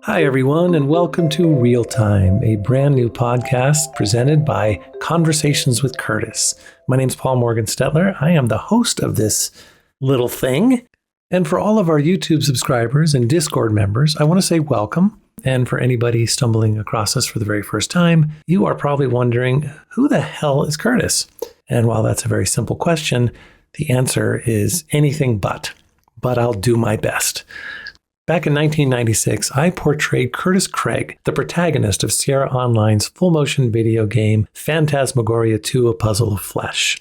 Hi, everyone, and welcome to Real Time, a brand new podcast presented by Conversations with Curtis. My name's Paul Morgan-Stetler. I am the host of this little thing. And for all of our YouTube subscribers and Discord members, I want to say welcome. And for anybody stumbling across us for the very first time, you are probably wondering, who the hell is Curtis? And while that's a very simple question, the answer is anything but I'll do my best. Back in 1996, I portrayed Curtis Craig, the protagonist of Sierra Online's full-motion video game Phantasmagoria 2: A Puzzle of Flesh.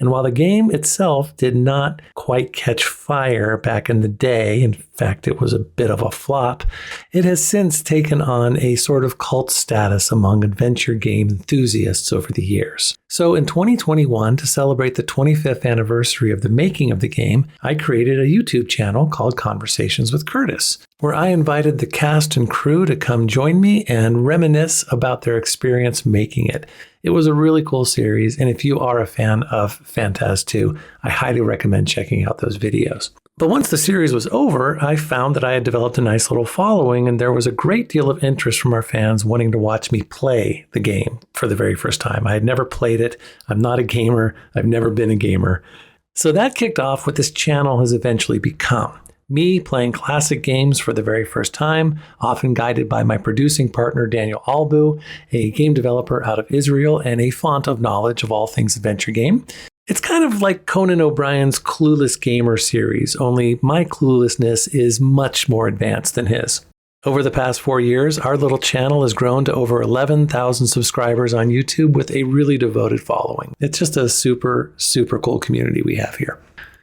And while the game itself did not quite catch fire back in the day, in fact, it was a bit of a flop, it has since taken on a sort of cult status among adventure game enthusiasts over the years. So in 2021, to celebrate the 25th anniversary of the making of the game, I created a YouTube channel called Conversations with Curtis, where I invited the cast and crew to come join me and reminisce about their experience making it. It was a really cool series, and if you are a fan of Phantas 2, I highly recommend checking out those videos. But once the series was over, I found that I had developed a nice little following, and there was a great deal of interest from our fans wanting to watch me play the game for the very first time. I had never played it. I'm not a gamer. I've never been a gamer. So that kicked off what this channel has eventually become. Me playing classic games for the very first time, often guided by my producing partner, Daniel Albu, a game developer out of Israel and a font of knowledge of all things adventure game. It's kind of like Conan O'Brien's Clueless Gamer series, only my cluelessness is much more advanced than his. Over the past 4 years, our little channel has grown to over 11,000 subscribers on YouTube with a really devoted following. It's just a super, super cool community we have here.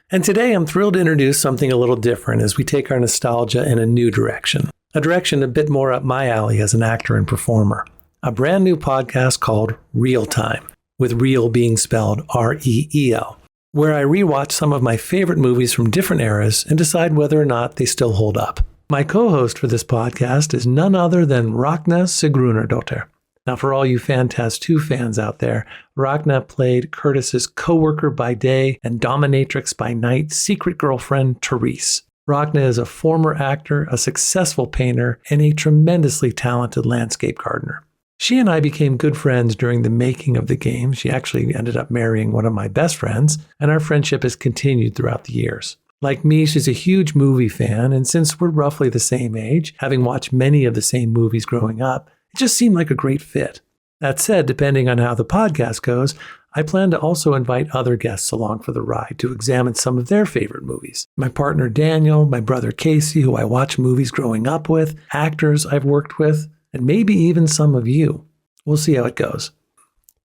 And today I'm thrilled to introduce something a little different as we take our nostalgia in a new direction. A direction a bit more up my alley as an actor and performer. A brand new podcast called Real Time, with real being spelled R-E-E-L, where I rewatch some of my favorite movies from different eras and decide whether or not they still hold up. My co-host for this podcast is none other than Ragna Sigrúnardóttir. Now, for all you Phantas 2 fans out there, Ragna played Curtis's co-worker by day and dominatrix by night secret girlfriend, Therese. Ragna is a former actor, a successful painter, and a tremendously talented landscape gardener. She and I became good friends during the making of the game. She actually ended up marrying one of my best friends, and our friendship has continued throughout the years. Like me, she's a huge movie fan, and since we're roughly the same age, having watched many of the same movies growing up, it just seemed like a great fit. That said, depending on how the podcast goes, I plan to also invite other guests along for the ride to examine some of their favorite movies. My partner Daniel, my brother Casey, who I watched movies growing up with, actors I've worked with, and maybe even some of you. We'll see how it goes.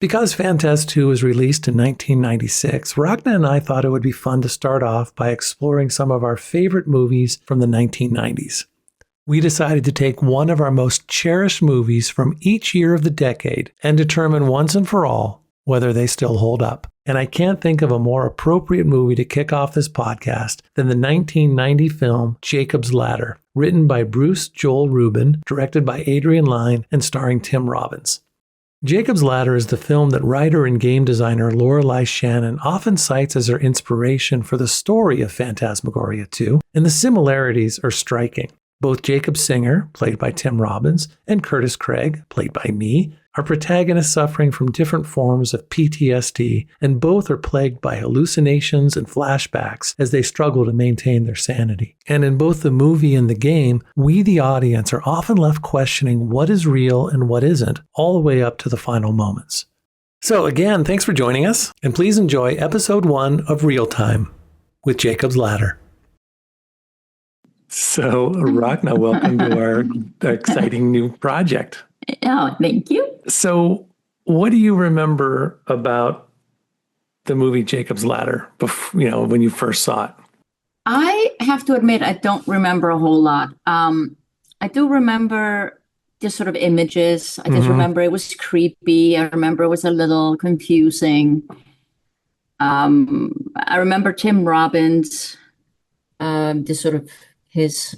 Because Phantas 2 was released in 1996, Ragna and I thought it would be fun to start off by exploring some of our favorite movies from the 1990s. We decided to take one of our most cherished movies from each year of the decade and determine once and for all whether they still hold up. And I can't think of a more appropriate movie to kick off this podcast than the 1990 film Jacob's Ladder, written by Bruce Joel Rubin, directed by Adrian Lyne, and starring Tim Robbins. Jacob's Ladder is the film that writer and game designer Lorelei Shannon often cites as her inspiration for the story of Phantasmagoria 2, and the similarities are striking. Both Jacob Singer, played by Tim Robbins, and Curtis Craig, played by me, are protagonists suffering from different forms of PTSD, and both are plagued by hallucinations and flashbacks as they struggle to maintain their sanity. And in both the movie and the game, we, the audience, are often left questioning what is real and what isn't, all the way up to the final moments. So again, thanks for joining us, and please enjoy episode 1 of Real Time with Jacob's Ladder. So, Ragna, welcome to our exciting new project. Oh, thank you. So, what do you remember about the movie Jacob's Ladder, when you first saw it? I have to admit, I don't remember a whole lot. I do remember just sort of images. I just remember it was creepy. I remember it was a little confusing. I remember Tim Robbins, just sort of his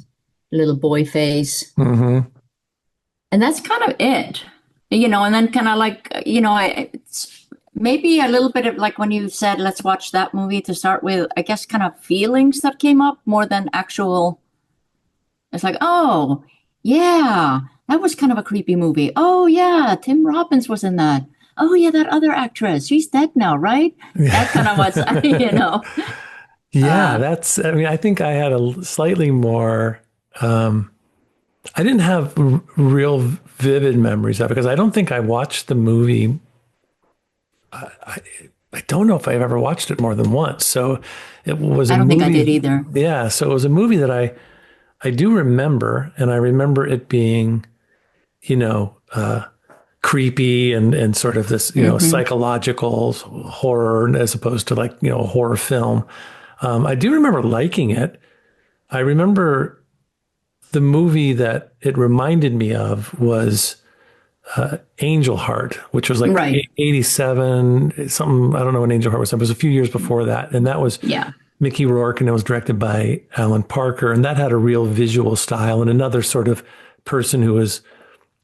little boy face. And that's kind of it, and then kind of like, it's maybe a little bit of like when you said, let's watch that movie to start with, I guess kind of feelings that came up more than actual. It's like, oh, Yeah, that was kind of a creepy movie. Oh yeah, Tim Robbins was in that. Oh yeah, that other actress. She's dead now, right? That kind of was, you know. Yeah, Uh, I mean, I think I had a slightly more, um, I didn't have real vivid memories of it because I don't think I watched the movie. I, I don't know if I've ever watched it more than once. So it was a I don't think I did movie. either. Yeah. So it was a movie that I do remember. And I remember it being, you know, creepy and sort of this, Hmm. psychological horror as opposed to like, a horror film. I do remember liking it. I remember the movie that it reminded me of was Angel Heart, which was like Right. 87, something. I don't know when Angel Heart was. It was a few years before that. And that was Yeah. Mickey Rourke and it was directed by Alan Parker. And that had a real visual style and another sort of person who was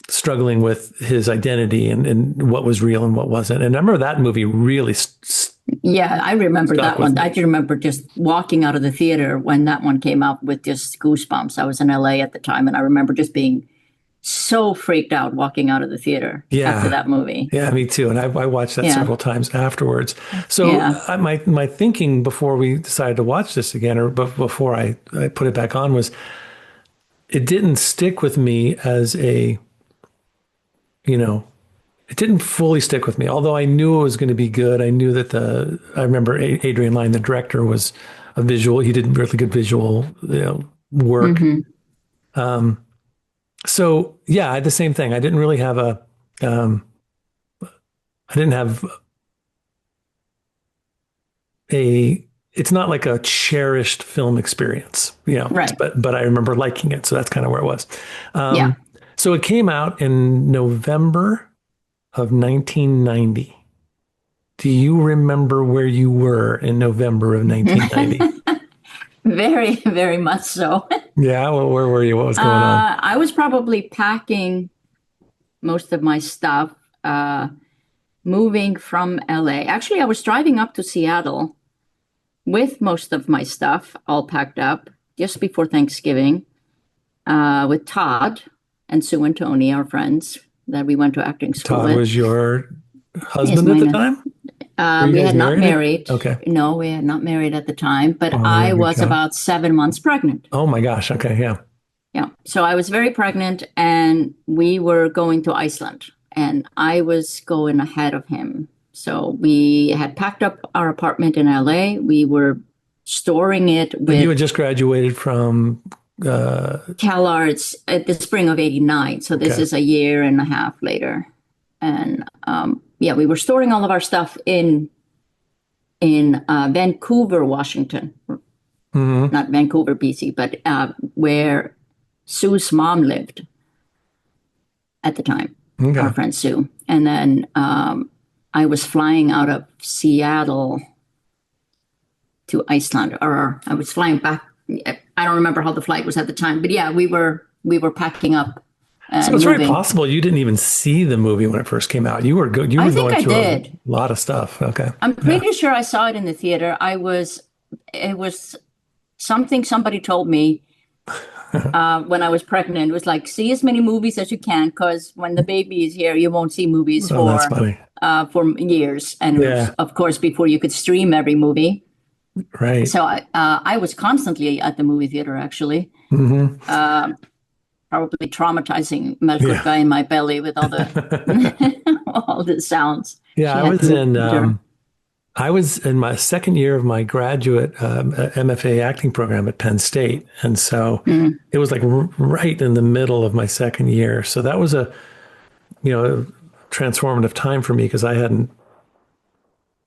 struggling with his identity and what was real and what wasn't. And I remember that movie really Yeah, I remember stuck that with one. I me. do remember just walking out of the theater when that one came out with just goosebumps. I was in LA at the time, and I remember just being so freaked out walking out of the theater after Yeah. that movie. Yeah, me too. And I watched that Yeah. several times afterwards. So Yeah. my thinking before we decided to watch this again, or before I put it back on, was it didn't stick with me as you know, it didn't fully stick with me. Although I knew it was going to be good. I knew that I remember Adrian Lyne, the director, was a visual. He did really good visual, work. Hmm. So yeah, I had the same thing. I didn't really have um, I didn't have it's not like a cherished film experience, Right. but I remember liking it. So that's kind of where it was. Yeah. So it came out in November of 1990. Do you remember where you were in November of 1990? Very, very much so. Yeah, well, where were you? What was going on? I was probably packing most of my stuff, moving from LA. Actually, I was driving up to Seattle with most of my stuff all packed up just before Thanksgiving, with Todd and Sue and Tony, our friends that we went to acting school Todd with. was your Is husband at the mine. time? Were you We guys had not married? married. Okay. No, we had not married at the time, but Oh, I yeah, good was job. about 7 months pregnant. Oh my gosh. Okay. Yeah. Yeah. So I was very pregnant and we were going to Iceland and I was going ahead of him. So we had packed up our apartment in LA. We were storing it But you had with just graduated from, CalArts at the spring of '89. So this okay. is a year and a half later. And yeah, we were storing all of our stuff in Vancouver, Washington, Hmm. not Vancouver, BC, but where Sue's mom lived at the time, Okay. our friend Sue. And then I was flying out of Seattle to Iceland, or I was flying back. I don't remember how the flight was at the time, but yeah, we were packing up So and it's very moving. possible you didn't even see the movie when it first came out. You were I think going I through a did. lot of stuff. Okay. I'm Yeah. pretty sure I saw it in the theater. It was something somebody told me when I was pregnant. It was like, see as many movies as you can, because when the baby is here, you won't see movies Oh, that's funny. for years. And it was, Yeah. of course, before you could stream every movie. Right. So I was constantly at the movie theater, actually, Hmm. probably traumatizing Melkor Yeah. guy in my belly with all the all the sounds. Yeah. She had to endure. I was in my second year of my graduate MFA acting program at Penn State. And so Mm. it was like right in the middle of my second year. So that was a transformative time for me because I hadn't,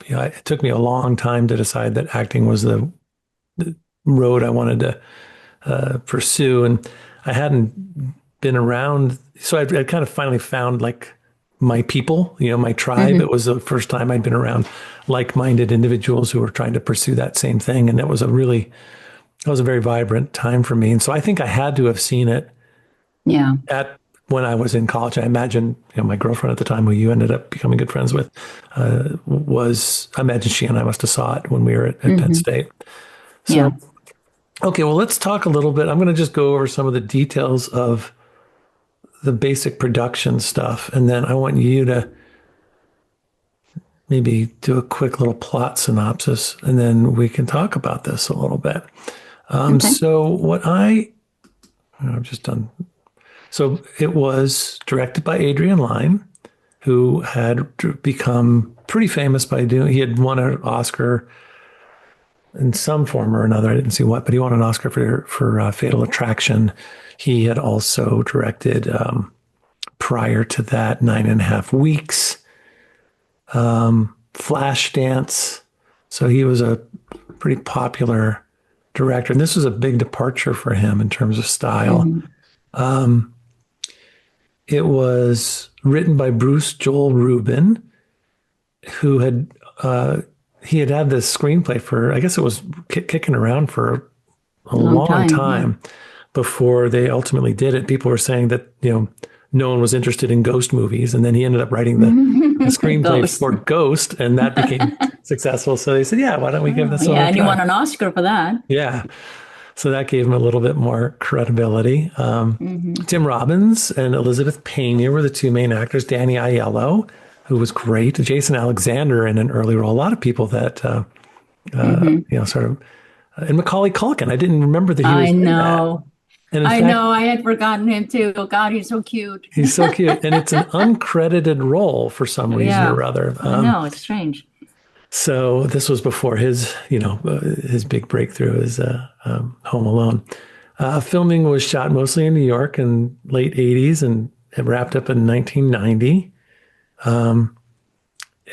it took me a long time to decide that acting was the road I wanted to pursue. And I hadn't been around. So I kind of finally found like my people, my tribe. Mm-hmm. It was the first time I'd been around like-minded individuals who were trying to pursue that same thing. And that was a very vibrant time for me. And so I think I had to have seen it Yeah. when I was in college. I imagine, my girlfriend at the time, who you ended up becoming good friends with, I imagine she and I must have saw it when we were at Penn State. Yeah. So, okay, well, let's talk a little bit. I'm going to just go over some of the details of the basic production stuff, and then I want you to maybe do a quick little plot synopsis, and then we can talk about this a little bit. Okay. So I've just done. So it was directed by Adrian Lyne, who had become pretty famous by he had won an Oscar in some form or another. I didn't see what, but he won an Oscar for Fatal Attraction. He had also directed, prior to that, 9.5 Weeks, Flashdance. So he was a pretty popular director. And this was a big departure for him in terms of style. Mm-hmm. It was written by Bruce Joel Rubin, who had this screenplay for, I guess it was kicking around for a long time before they ultimately did it. People were saying that, no one was interested in ghost movies. And then he ended up writing the screenplay for Ghost, and that became successful. So they said, yeah, why don't we give this one a try? And he won an Oscar for that. Yeah. So that gave him a little bit more credibility. Tim Robbins and Elizabeth Pena were the two main actors. Danny Aiello, who was great. Jason Alexander in an early role. A lot of people that, sort of, and Macaulay Culkin. I didn't remember that he was in that. And I know. I had forgotten him too. Oh, God, he's so cute. He's so cute. And it's an uncredited role for some reason or other. I know. It's strange. So this was before his big breakthrough as Home Alone. Filming was shot mostly in New York in late 80s, and it wrapped up in 1990.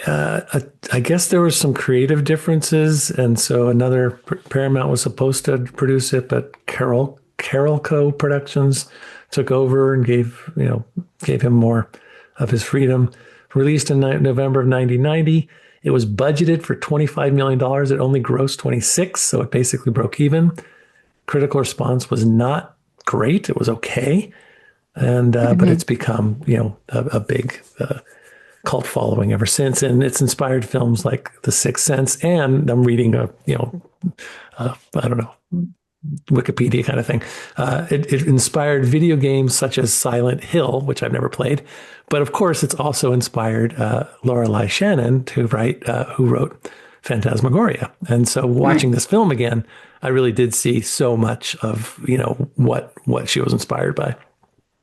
I guess there were some creative differences, and so Paramount was supposed to produce it, but Carolco Productions took over and gave him more of his freedom. Released in November of 1990. It was budgeted for $25 million. It only grossed 26, so it basically broke even. Critical response was not great. It was okay, and but it's become a big cult following ever since, and it's inspired films like The Sixth Sense. And I'm reading I don't know, Wikipedia kind of thing. It inspired video games such as Silent Hill, which I've never played. But of course, it's also inspired Lorelei Shannon who wrote Phantasmagoria. And so watching this film again, I really did see so much of, what she was inspired by.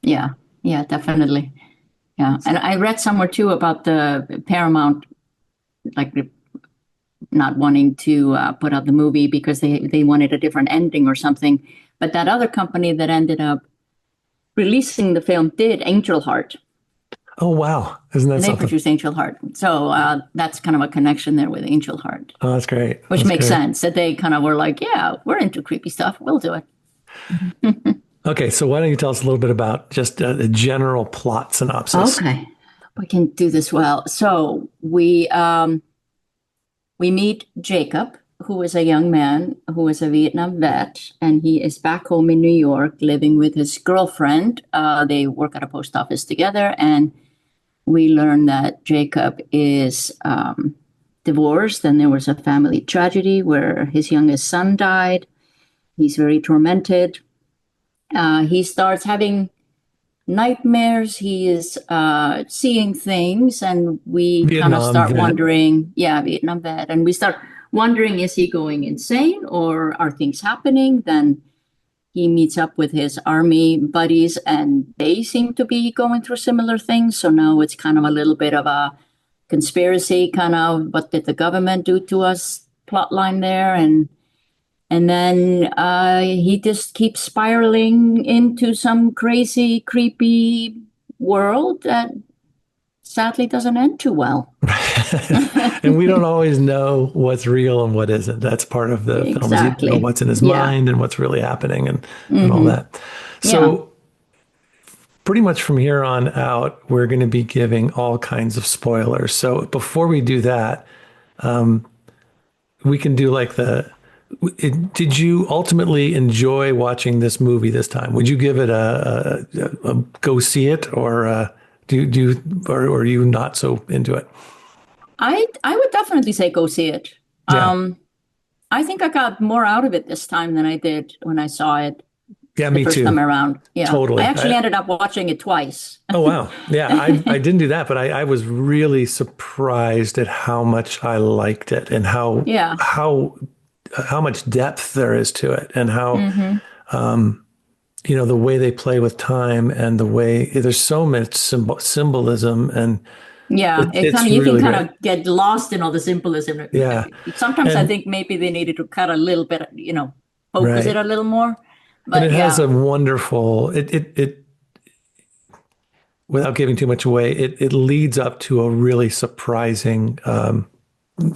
Yeah, definitely. Yeah. And I read somewhere too about the Paramount, not wanting to put out the movie because they wanted a different ending or something. But that other company that ended up releasing the film did Angel Heart. Oh, wow. Isn't that something? They produced Angel Heart. So that's kind of a connection there with Angel Heart. Oh, that's great. Which makes sense that they kind of were like, yeah, we're into creepy stuff. We'll do it. Okay. So why don't you tell us a little bit about just a general plot synopsis? Okay. We can do this well. So we meet Jacob, who is a young man who is a Vietnam vet, and he is back home in New York living with his girlfriend. They work at a post office together, and we learn that Jacob is divorced, and there was a family tragedy where his youngest son died. He's very tormented. He starts having nightmares. He is seeing things, and we kind of start wondering. Yeah, Vietnam vet, and we start wondering: is he going insane, or are things happening? Then he meets up with his army buddies, and they seem to be going through similar things. So now it's kind of a little bit of a conspiracy, kind of what did the government do to us plot line there, and then he just keeps spiraling into some crazy, creepy world that sadly doesn't end too well. And we don't always know what's real and what isn't. That's part of the film. You know what's in his mind and what's really happening and all that. So pretty much from here on out, we're going to be giving all kinds of spoilers. So before we do that, we can do did you ultimately enjoy watching this movie this time? Would you give it a go see it, or or are you not so into it? I would definitely say go see it. Yeah. I think I got more out of it this time than I did when I saw it Yeah, the me first too. time around. Yeah. I Totally. actually ended up watching it twice. Oh, wow. Yeah, I didn't do that, but I was really surprised at how much I liked it and Yeah. how much depth there is to it and how Hmm. the way they play with time and the way there's so much symbolism and Yeah. It kind it's of, you can really kind great. of get lost in all the symbolism. Yeah. Sometimes I And think maybe they needed to cut a little bit, focus it right. a little more. And But it has yeah. a wonderful it without giving too much away, it leads up to a really surprising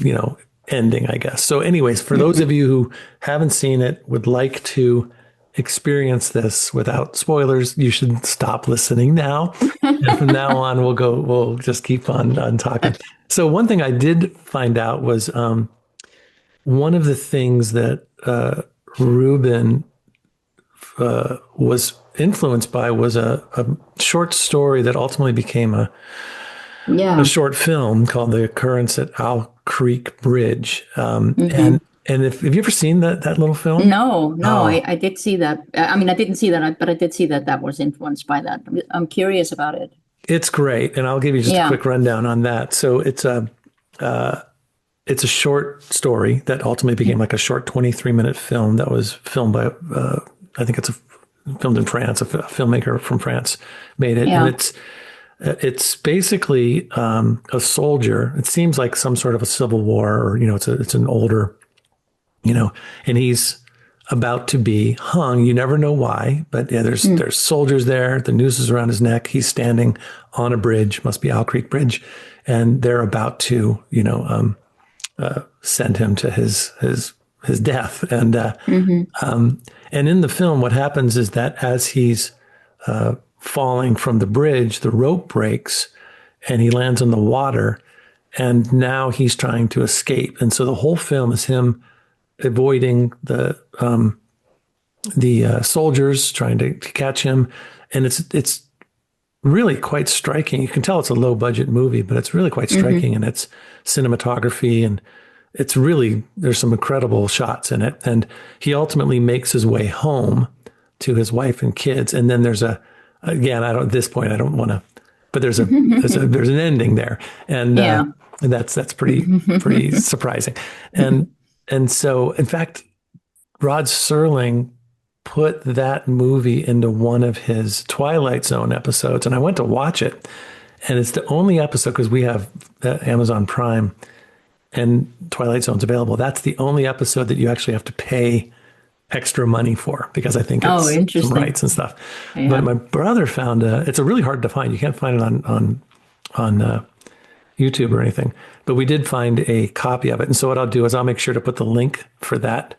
you know, ending, I guess. So anyways, for those of Hmm. you who haven't seen it, would like to experience this without spoilers, you should stop listening now. And from now on, we'll just keep on talking. So one thing I did find out was one of the things that Rubin was influenced by was a short story that ultimately became a Yeah. short film called "The Occurrence at Owl Creek Bridge." Hmm. And if have you ever seen that little film? No, Oh, I did see that. I mean, I didn't see that, but I did see that that was influenced by that. I'm curious about it. it's great, and I'll give you just a Yeah. quick rundown on that. So it's a short story that ultimately became like a short 23-minute film that was filmed by I think filmed in France. A filmmaker from France made it, and Yeah. it's basically a soldier. It seems like some sort of a civil war, or it's an older, and he's about to be hung. You never know why, but yeah, Mm. there's soldiers there. The noose is around his neck. He's standing on a bridge, must be Owl Creek Bridge, and they're about to, send him to his death. Hmm. And in the film, what happens is that as he's falling from the bridge, the rope breaks and he lands in the water. And now he's trying to escape. And so the whole film is him avoiding the soldiers trying to catch him. And it's really quite striking. You can tell it's a low budget movie, but it's really quite Hmm. striking in its cinematography, and there's some incredible shots in it. And he ultimately makes his way home to his wife and kids. And then again, I don't, at this point, I don't want to, but there's an ending there. Yeah. And that's pretty surprising. And so, in fact, Rod Serling put that movie into one of his Twilight Zone episodes, and I went to watch it, and it's the only episode because we have Amazon Prime and Twilight Zone's available. That's the only episode that you actually have to pay extra money for because I think Oh, it's some interesting. rights and stuff. But Yeah. my brother found it's a really hard to find. You can't find it on YouTube or anything. But we did find a copy of it, and so what I'll do is I'll make sure to put the link for that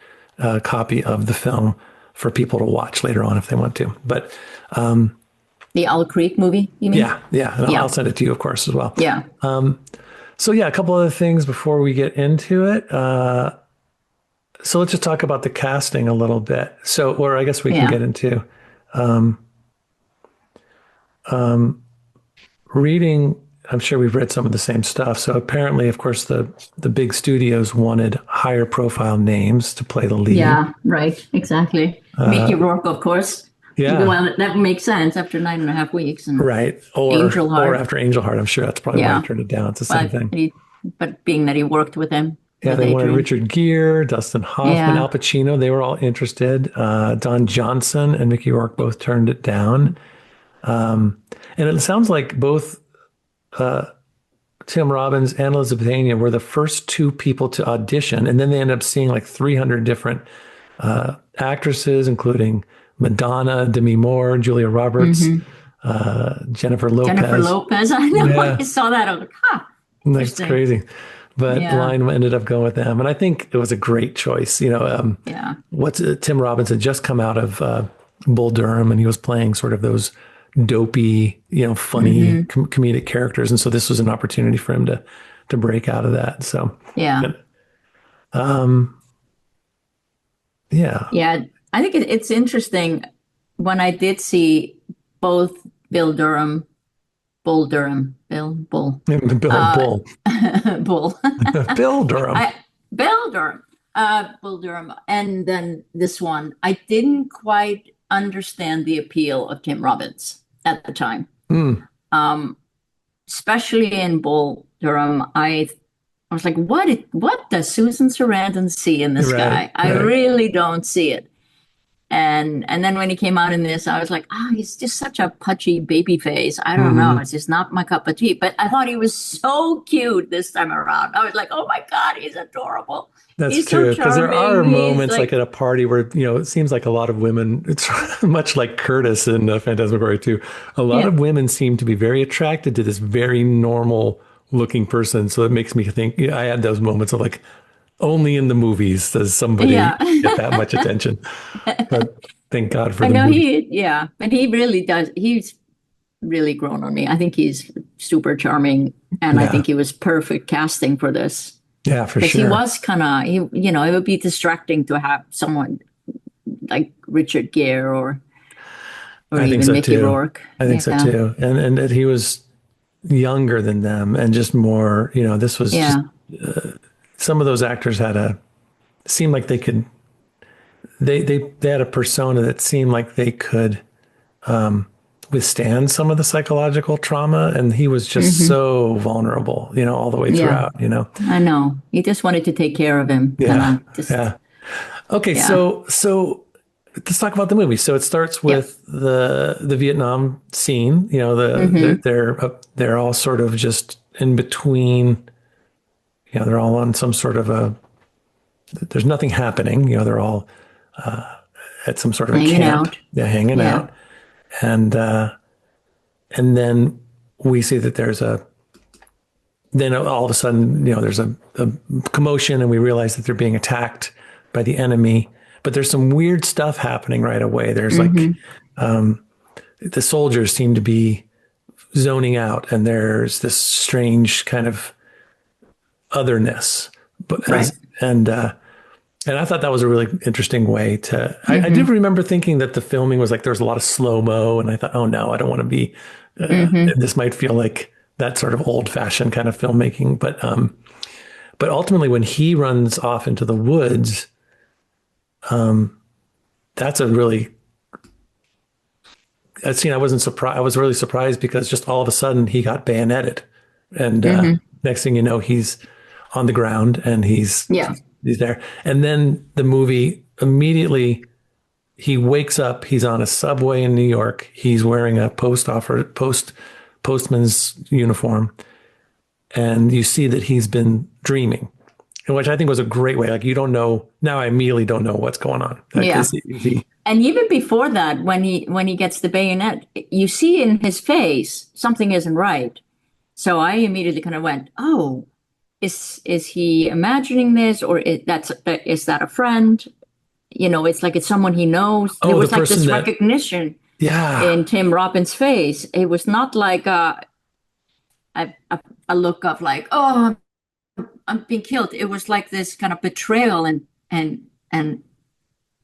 copy of the film for people to watch later on if they want to. But The Owl Creek movie, you mean? yeah, and I'll Yeah. send it to you, of course, as well. Yeah. So yeah, a couple other things before we get into it. So let's just talk about the casting a little bit. So, or I guess we can Yeah. get into reading. I'm sure we've read some of the same stuff. So apparently, of course, the big studios wanted higher profile names to play the lead. Yeah. Right. Exactly. Mickey Rourke, of course. Yeah. Well, that makes sense after 9.5 weeks. And Right. Or Angel Heart. after Angel Heart. I'm sure that's probably why Yeah. I turned it down. It's the same But thing. but being that he worked with him, Yeah, with they wanted Adrian. Richard Gere, Dustin Hoffman, Yeah. Al Pacino. They were all interested. Don Johnson and Mickey Rourke both turned it down. And it sounds like both Tim Robbins and Elizabeth Anya were the first two people to audition. And then they ended up seeing like 300 different actresses, including Madonna, Demi Moore, Julia Roberts, Jennifer Lopez. Jennifer Lopez. I know. Yeah. I saw that. I was like, huh. That's Interesting. crazy. But Yeah. Lyne ended up going with them. And I think it was a great choice. Yeah. Tim Robbins had just come out of Bull Durham, and he was playing sort of those dopey, funny comedic characters. And so this was an opportunity for him to break out of that. So, Yeah. yeah. Yeah. I think it's interesting when I did see both Bull Durham, Bull, Bull. Bull, Bill Durham. Bull Durham, Bull Durham, and then this one. I didn't quite understand the appeal of Tim Robbins at the time. Mm. Especially in Bull Durham, I was like, what does Susan Sarandon see in this guy? I really don't see it. And then when he came out in this, I was like, he's just such a pudgy baby face. I don't know. It's just not my cup of tea. But I thought he was so cute this time around. I was like, oh my God, he's adorable. That's true. Because there are moments like at a party where, it seems like a lot of women, it's much like Curtis in Phantasmagoria 2. A lot of women seem to be very attracted to this very normal looking person. So it makes me think, I had those moments of like, only in the movies does somebody get that much attention. But thank God for the movie. But he really does. He's really grown on me. I think he's super charming, and I think he was perfect casting for this. Yeah, for sure. Because he was kind of, it would be distracting to have someone like Richard Gere or even Mickey Rourke. I think so too. And that he was younger than them and just more, this was just, some of those actors seemed like they could, they had a persona that seemed like they could withstand some of the psychological trauma. And he was just so vulnerable, all the way throughout, I know. He just wanted to take care of him. Okay. So let's talk about the movie. So it starts with the Vietnam scene, they're all sort of just in between, they're all on some sort of there's nothing happening. They're all at some sort of a camp. Hanging out. And then we see that then all of a sudden, there's a commotion and we realize that they're being attacked by the enemy. But there's some weird stuff happening right away. There's the soldiers seem to be zoning out and there's this strange kind of otherness. And I thought that was a really interesting way to, I did remember thinking that the filming was like, there was a lot of slow-mo and I thought, oh no, I don't want to be, this might feel like that sort of old fashioned kind of filmmaking. But ultimately when he runs off into the woods, that's a scene I wasn't surprised. I was really surprised because just all of a sudden he got bayoneted and next thing you know, he's on the ground and he's there. And then the movie immediately, he wakes up, he's on a subway in New York. He's wearing a postman's uniform. And you see that he's been dreaming, which I think was a great way. Like, you don't know, now I immediately don't know what's going on. And even before that, when he gets the bayonet, you see in his face, something isn't right. So I immediately kind of went, oh, is he imagining this, or is that a friend? It's like it's someone he knows. There was like this recognition in Tim Robbins' face. It was not like a look of like, oh, I'm being killed. It was like this kind of betrayal and kind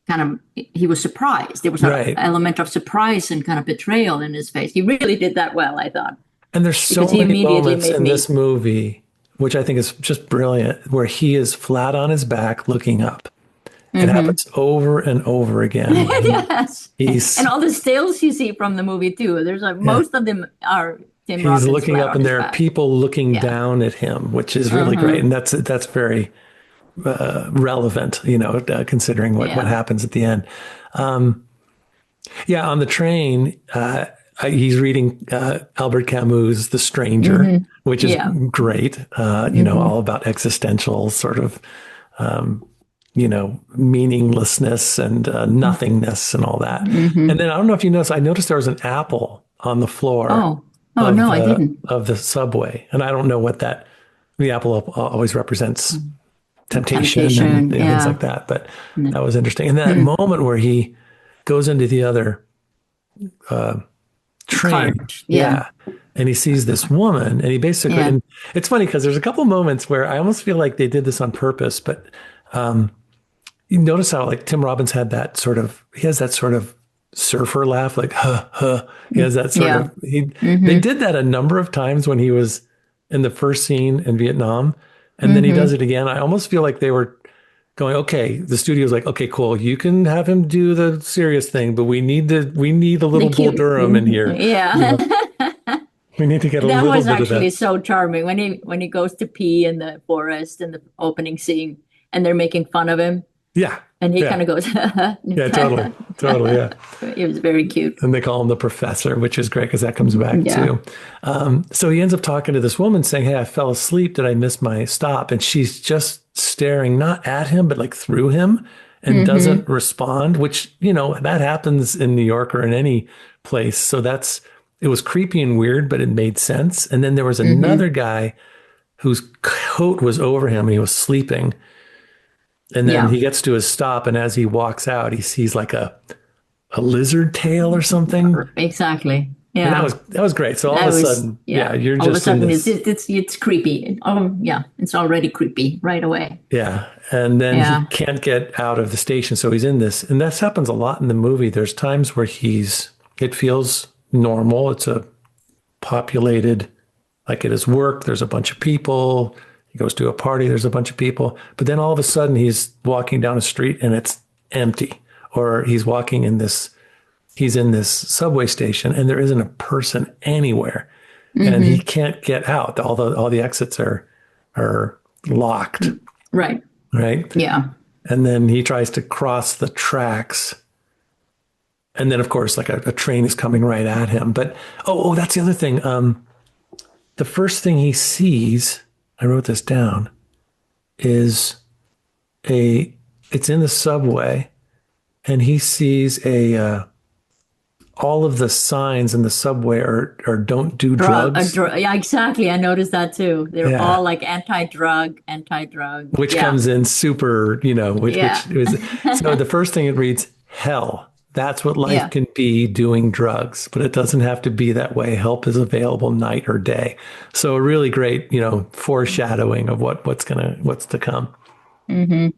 of, he was surprised. There was an element of surprise and kind of betrayal in his face. He really did that well, I thought. And there's so many moments in this movie, which I think is just brilliant, where he is flat on his back looking up. It happens over and over again. Yes. And all the stills you see from the movie too. There's most of them are Tim Robbins. He's looking up and there are people looking down at him, which is really great. And that's very relevant, considering what happens at the end. On the train, he's reading Albert Camus' The Stranger, which is great, all about existential sort of, meaninglessness and nothingness and all that. And then I don't know if you noticed, I noticed there was an apple on the floor. I didn't. Of the subway. And I don't know what the apple always represents temptation and things like that. But that was interesting. And that moment where he goes into the other train. And he sees this woman and he basically, and it's funny because there's a couple moments where I almost feel like they did this on purpose, but you notice how like Tim Robbins he has that sort of surfer laugh, like, he has that sort of, they did that a number of times when he was in the first scene in Vietnam. And then he does it again. I almost feel like they were going, okay, the studio's like, okay, cool. You can have him do the serious thing, but we need a little Bull Durham in here. Yeah. We need to get a That little was bit of actually that. so charming when he goes to pee in the forest in the opening scene and they're making fun of him Yeah. and he Yeah. kind of goes Yeah, totally. Totally. Yeah. It was very cute. And they call him the professor, which is great because that comes back Yeah. too. So he ends up talking to this woman saying, hey, I fell asleep. Did I miss my stop? And she's just staring not at him, but like through him and doesn't respond, which, that happens in New York or in any place. So it was creepy and weird, but it made sense. And then there was another guy whose coat was over him and he was sleeping. And then he gets to his stop. And as he walks out, he sees like a lizard tail or something. Exactly. Yeah. And that was great. So all of a sudden, you're all just of a in sudden this. it's creepy. Oh yeah, it's already creepy right away. Yeah. And then he can't get out of the station. So he's in this. And that happens a lot in the movie. There's times where it feels normal. It's a populated, like at his work, there's a bunch of people. He goes to a party, there's a bunch of people. But then all of a sudden he's walking down a street and it's empty. Or he's in this subway station and there isn't a person anywhere. And he can't get out. All the exits are locked. Right. Right. Yeah. And then he tries to cross the tracks. And then, of course, like a train is coming right at him. But, that's the other thing. The first thing he sees, I wrote this down, is it's in the subway, and he sees all of the signs in the subway are don't do drugs. Yeah, exactly. I noticed that too. They're all like anti-drug. Which comes in super, which was, so the first thing it reads, hell. That's what life can be, doing drugs, but it doesn't have to be that way. Help is available night or day. So a really great, foreshadowing of what's to come. Mm-hmm.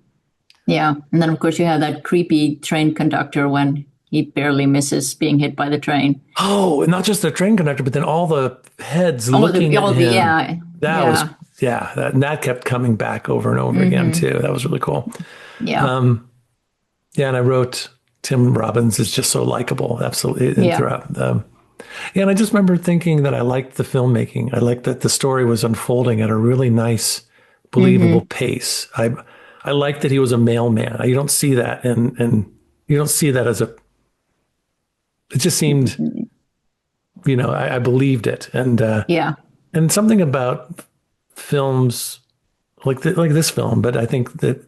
Yeah. And then of course you have that creepy train conductor when he barely misses being hit by the train. Oh, and not just the train conductor, but then all the heads looking at him. That kept coming back over and over again too. That was really cool. Yeah. And I wrote, Tim Robbins is just so likable, absolutely, throughout. And I just remember thinking that I liked the filmmaking. I liked that the story was unfolding at a really nice, believable pace. I liked that he was a mailman. You don't see that, and you don't see that as it just seemed, I believed it. And and something about films like this film, but I think that,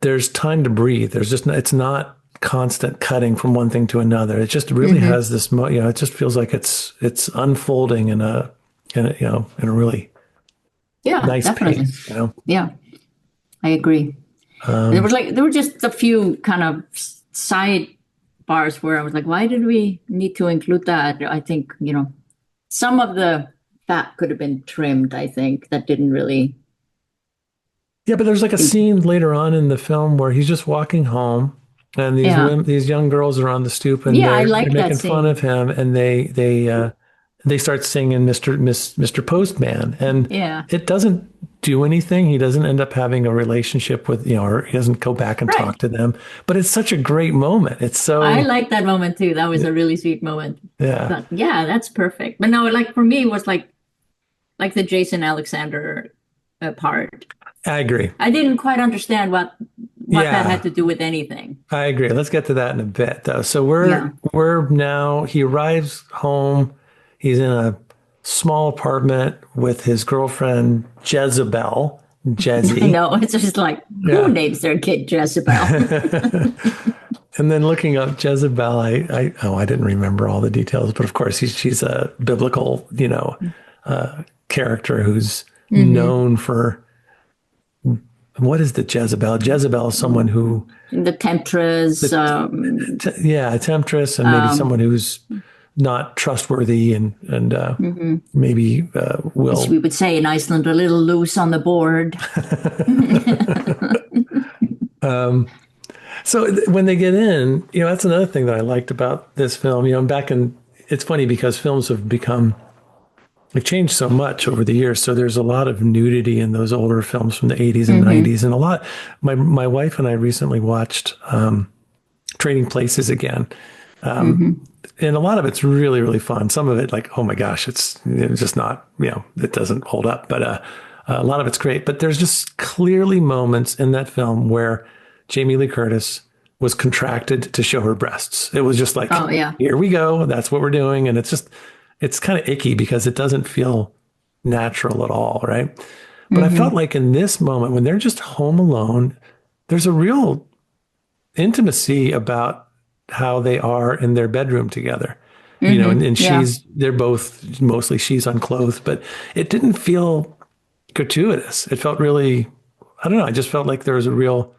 there's time to breathe. It's not constant cutting from one thing to another. It just really has this, it just feels like it's unfolding in a really nice definitely. pace. Yeah, I agree. There were just a few kind of side bars where I was like, why did we need to include that? I think, some of the fat could have been trimmed. I think that didn't really. Yeah, but there's like a scene later on in the film where he's just walking home, and these young girls are on the stoop, and they're making fun of him, and they start singing Mr. Postman, and it doesn't do anything. He doesn't end up having a relationship with, or he doesn't go back and talk to them. But it's such a great moment. It's so. I like that moment too. That was a really sweet moment. Yeah. But that's perfect. But no, like for me, it was like the Jason Alexander part. I agree. I didn't quite understand what that had to do with anything. I agree. Let's get to that in a bit, though. So we're now, he arrives home. He's in a small apartment with his girlfriend, Jezebel. Jezzy. I know. It's just like, who names their kid Jezebel? And then looking up Jezebel, I didn't remember all the details, but of course she's a biblical, character who's known for. What is the Jezebel? Jezebel is someone who... The temptress. A temptress, and maybe someone who's not trustworthy and maybe will... As we would say in Iceland, a little loose on the board. So when they get in, that's another thing that I liked about this film. It's funny because films have become It changed so much over the years. So there's a lot of nudity in those older films from the 80s and 90s, and a lot. My wife and I recently watched Trading Places again. And a lot of it's really, really fun. Some of it, like, oh my gosh, it's just not, it doesn't hold up. But a lot of it's great. But there's just clearly moments in that film where Jamie Lee Curtis was contracted to show her breasts. It was just like, oh, yeah. Here we go. That's what we're doing. And it's kind of icky because it doesn't feel natural at all, right? But I felt like in this moment, when they're just home alone, there's a real intimacy about how they are in their bedroom together, and they're both, mostly she's unclothed, but it didn't feel gratuitous. It felt really, I don't know. I just felt like there was a real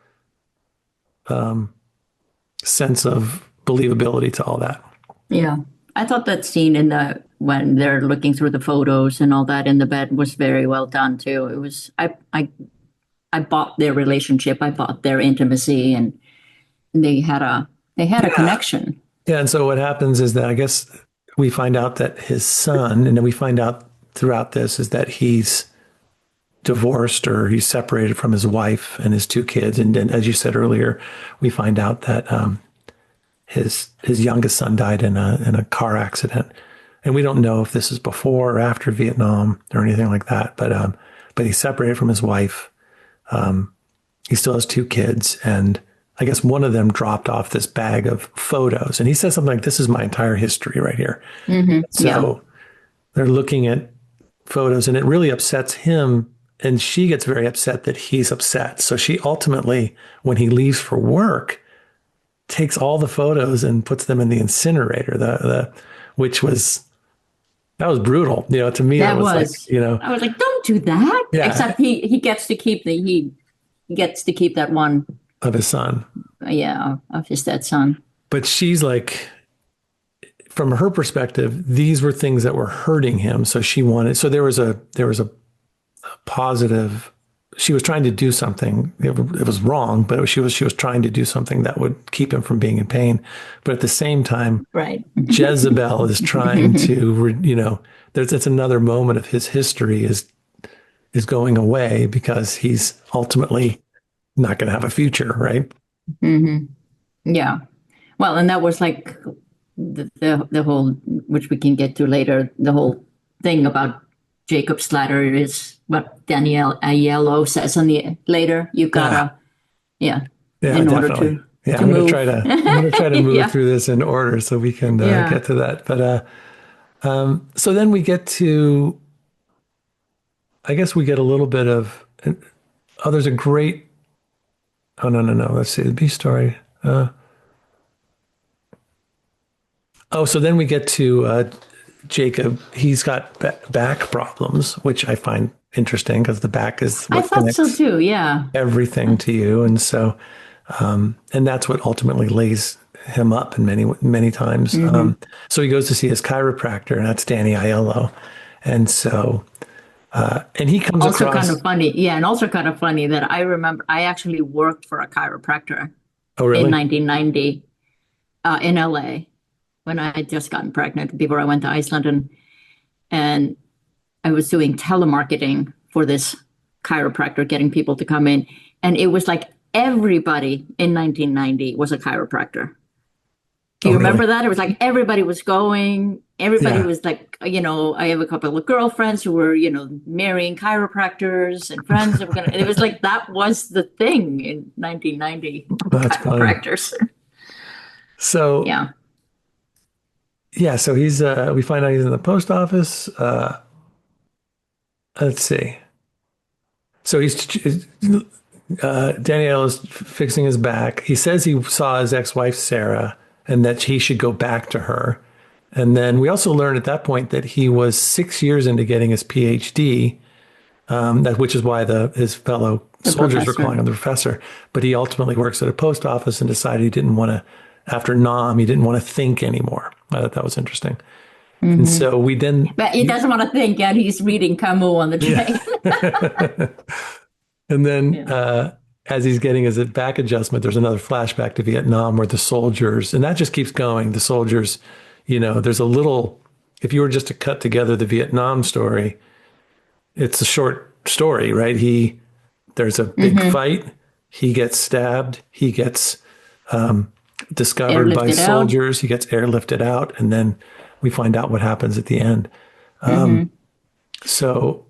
sense of believability to all that. Yeah. I thought that scene when they're looking through the photos and all that in the bed was very well done too. It was, I bought their relationship. I bought their intimacy, and they had a connection. Yeah. And so what happens is that I guess we find out that his son, and then we find out throughout this, is that he's divorced or he's separated from his wife and his two kids. And then, as you said earlier, we find out that his youngest son died in a car accident. And we don't know if this is before or after Vietnam or anything like that. But he's separated from his wife. He still has two kids, and I guess one of them dropped off this bag of photos, and he says something like, "This is my entire history right here." So they're looking at photos, and it really upsets him, and she gets very upset that he's upset. So she ultimately, when he leaves for work, takes all the photos and puts them in the incinerator. Which was brutal. To me, that was like, I was like, don't do that. Yeah. Except he gets to keep that one of his son. Yeah, of his dead son. But she's like, from her perspective, these were things that were hurting him. So there was a positive. She was trying to do something. It was wrong, but she was trying to do something that would keep him from being in pain. But at the same time, right, Jezebel is trying to, it's another moment of his history is going away because he's ultimately not going to have a future, right? Yeah. Well, and that was like the whole, which we can get to later, the whole thing about Jacob's ladder is what Danielle Aiello says later. You gotta, in definitely. order to I'm move. I'm gonna try to move through this in order so we can get to that. But so then we get to, I guess we get a little bit of. There's a great. Oh no! Let's see the B story. So then we get to Jacob. He's got back problems, which I find interesting because the back is what I thought so too. Yeah, everything to you, and so and that's what ultimately lays him up in many times. So he goes to see his chiropractor, and that's Danny Aiello, and so. And he comes also across... kind of funny. Yeah, and also kind of funny that I remember I actually worked for a chiropractor in 1990 in LA when I had just gotten pregnant before I went to Iceland. And I was doing telemarketing for this chiropractor, getting people to come in. And it was like everybody in 1990 was a chiropractor. Do you remember that? It was like everybody was going. Everybody was like, I have a couple of girlfriends who were, marrying chiropractors and friends. It was like that was the thing in 1990. That's chiropractors. Funny. So so he's we find out he's in the post office. Let's see. So Danielle is fixing his back. He says he saw his ex-wife Sarah, and that he should go back to her. And then we also learned at that point that he was 6 years into getting his PhD, which is why his fellow soldiers were calling him the professor. But he ultimately works at a post office and decided he didn't want to, after Nam, he didn't want to think anymore. I thought that was interesting. And so we then... But he doesn't want to think yet. He's reading Camus on the train. And then... as he's getting his back adjustment, there's another flashback to Vietnam where the soldiers, and that just keeps going. The soldiers, there's a little if you were just to cut together the Vietnam story, it's a short story, right? There's a big fight. He gets stabbed. He gets discovered by soldiers. He gets airlifted out. And then we find out what happens at the end. So,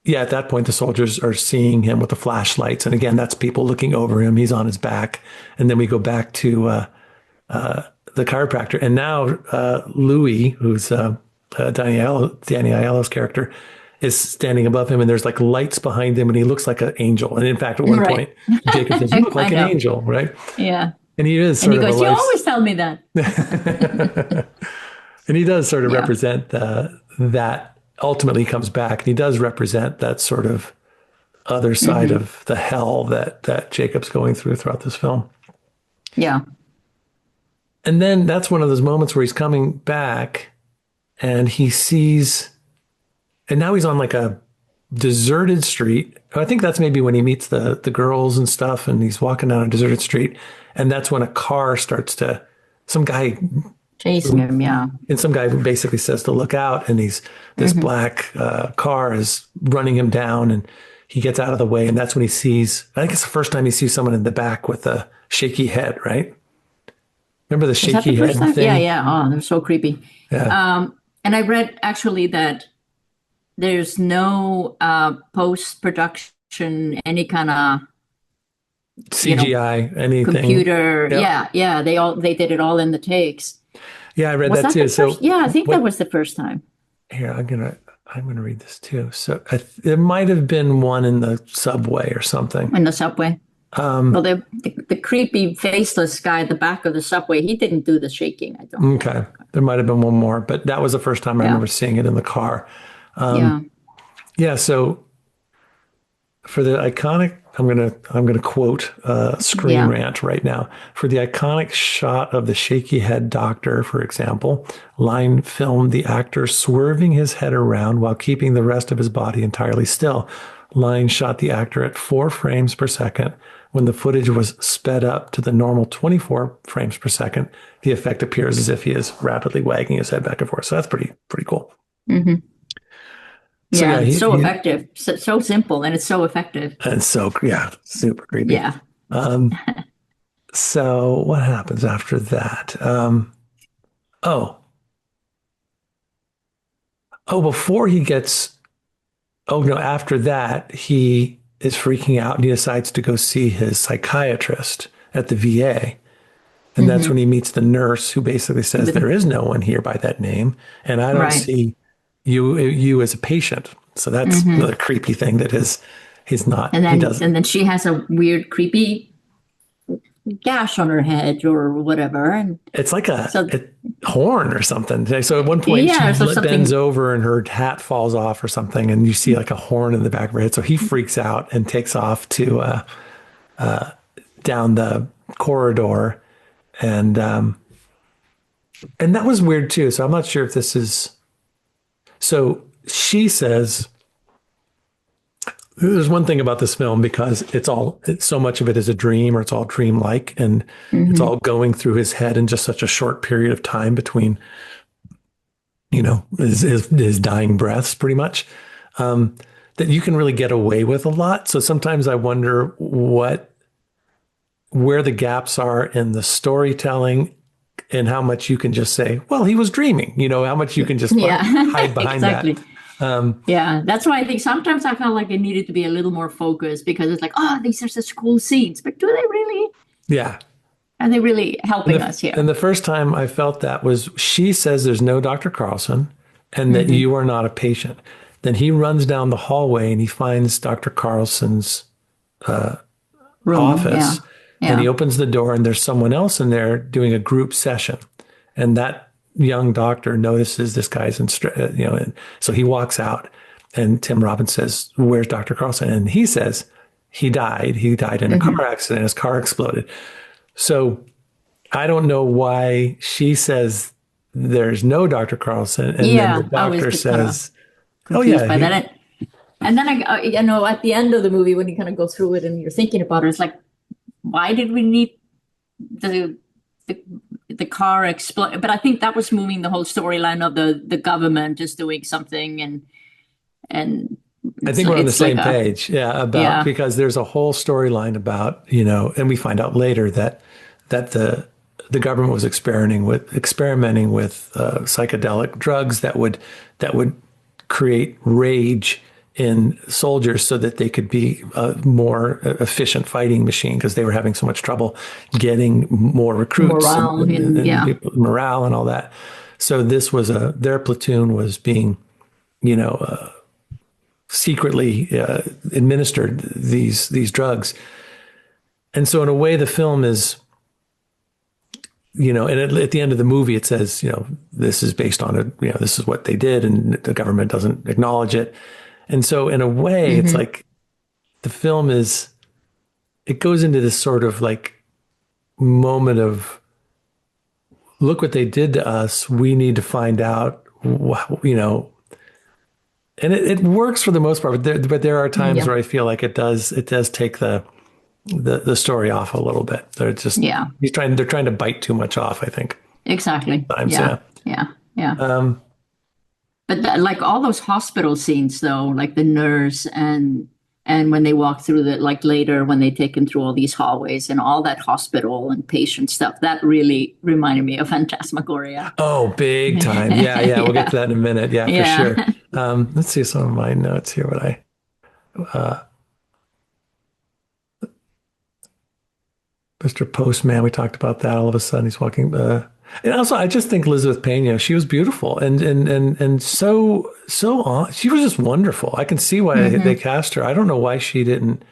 yeah, at that point, the soldiers are seeing him with the flashlights. And again, that's people looking over him. He's on his back. And then we go back to the chiropractor. And now Louis, who's Danny Aiello's character, is standing above him, and there's like lights behind him, and he looks like an angel. And in fact, at one point, Jacob says, "You look like an angel," right? Yeah. And he is. And he goes, "You always tell me that." And he does sort of represent that. Ultimately, comes back, and he does represent that sort of other side of the hell that Jacob's going throughout this film. Yeah. And then that's one of those moments where he's coming back, and he sees. And now he's on like a deserted street. I think that's maybe when he meets the girls and stuff, and he's walking down a deserted street. And that's when a car starts to, some guy chasing him, yeah. And some guy basically says to look out, and this black car is running him down, and he gets out of the way. And that's when he sees, I think it's the first time he sees someone in the back with a shaky head, right? Remember the shaky head thing? Yeah, yeah. Oh, they're so creepy. Yeah. And I read actually that there's no post-production, any kind of CGI, anything. Computer. Yep. Yeah. They did it all in the takes. Yeah, I read that too. So yeah, I think that was the first time. Here, I'm gonna read this too. So it might have been one in the subway or something. In the subway. Well, the creepy faceless guy at the back of the subway, he didn't do the shaking, I don't think. Okay. There might have been one more, but that was the first time I remember seeing it in the car. Yeah. So for the iconic, I'm gonna quote Screen Rant right now. For the iconic shot of the shaky head doctor, for example, Lyne filmed the actor swerving his head around while keeping the rest of his body entirely still. Lyne shot the actor at 4 frames per second. When the footage was sped up to the normal 24 frames per second, the effect appears as if he is rapidly wagging his head back and forth. So that's pretty cool. Mm-hmm. So, it's so effective. So simple, and it's so effective. And so, super creepy. Yeah. So what happens after that? Before he gets... Oh, no, after that, he is freaking out, and he decides to go see his psychiatrist at the VA. And that's when he meets the nurse, who basically says, there is no one here by that name, and I don't see you as a patient. So that's another creepy thing that he's not. And then she has a weird, creepy gash on her head or whatever, and it's like a horn or something. So at one point she bends over and her hat falls off or something, and you see like a horn in the back of her head. So he freaks out and takes off to down the corridor, and that was weird too. So I'm not sure if this is. So she says, there's one thing about this film, because so much of it is a dream, or it's all dreamlike, and it's all going through his head in just such a short period of time between, his dying breaths, pretty much, that you can really get away with a lot. So sometimes I wonder where the gaps are in the storytelling, and how much you can just say, well, he was dreaming, how much you can just hide behind that. That's why I think sometimes I felt like it needed to be a little more focused, because it's like, these are such cool scenes, but do they really? Yeah. Are they really helping us here? And the first time I felt that was, she says there's no Dr. Carlson, and that you are not a patient. Then he runs down the hallway and he finds Dr. Carlson's office. And he opens the door, and there's someone else in there doing a group session. And that young doctor notices this guy's, and so he walks out, and Tim Robbins says, "Where's Dr. Carlson?" And he says, he died in a car accident. His car exploded. So I don't know why she says there's no Dr. Carlson. And then the doctor says, by that. And then at the end of the movie, when you kind of go through it and you're thinking about it, it's like, why did we need the the car explode. But I think that was moving the whole storyline of the government just doing something, and I think we're on the same page. Yeah, because there's a whole storyline about, and we find out later that the government was experimenting with psychedelic drugs that would create rage in soldiers so that they could be a more efficient fighting machine, because they were having so much trouble getting more recruits, morale and all that. So this was their platoon was being, secretly administered these drugs. And so in a way, the film is, and at the end of the movie, it says, this is based on this is what they did, and the government doesn't acknowledge it. And so in a way, it's like the film it goes into this sort of like moment of, look what they did to us. We need to find out, and it works for the most part, but there are times where I feel like it does take the story off a little bit. They're just, they're trying to bite too much off, I think. Exactly. Yeah. But like all those hospital scenes, though, like the nurse and when they walk through later when they take him through all these hallways and all that hospital and patient stuff, that really reminded me of Phantasmagoria. Oh, big time. Yeah. We'll get to that in a minute. Yeah, for sure. Let's see some of my notes here. Mr. Postman, we talked about that. All of a sudden he's walking, and also, I just think Elizabeth Pena, she was beautiful and so on. She was just wonderful. I can see why they cast her. I don't know why she didn't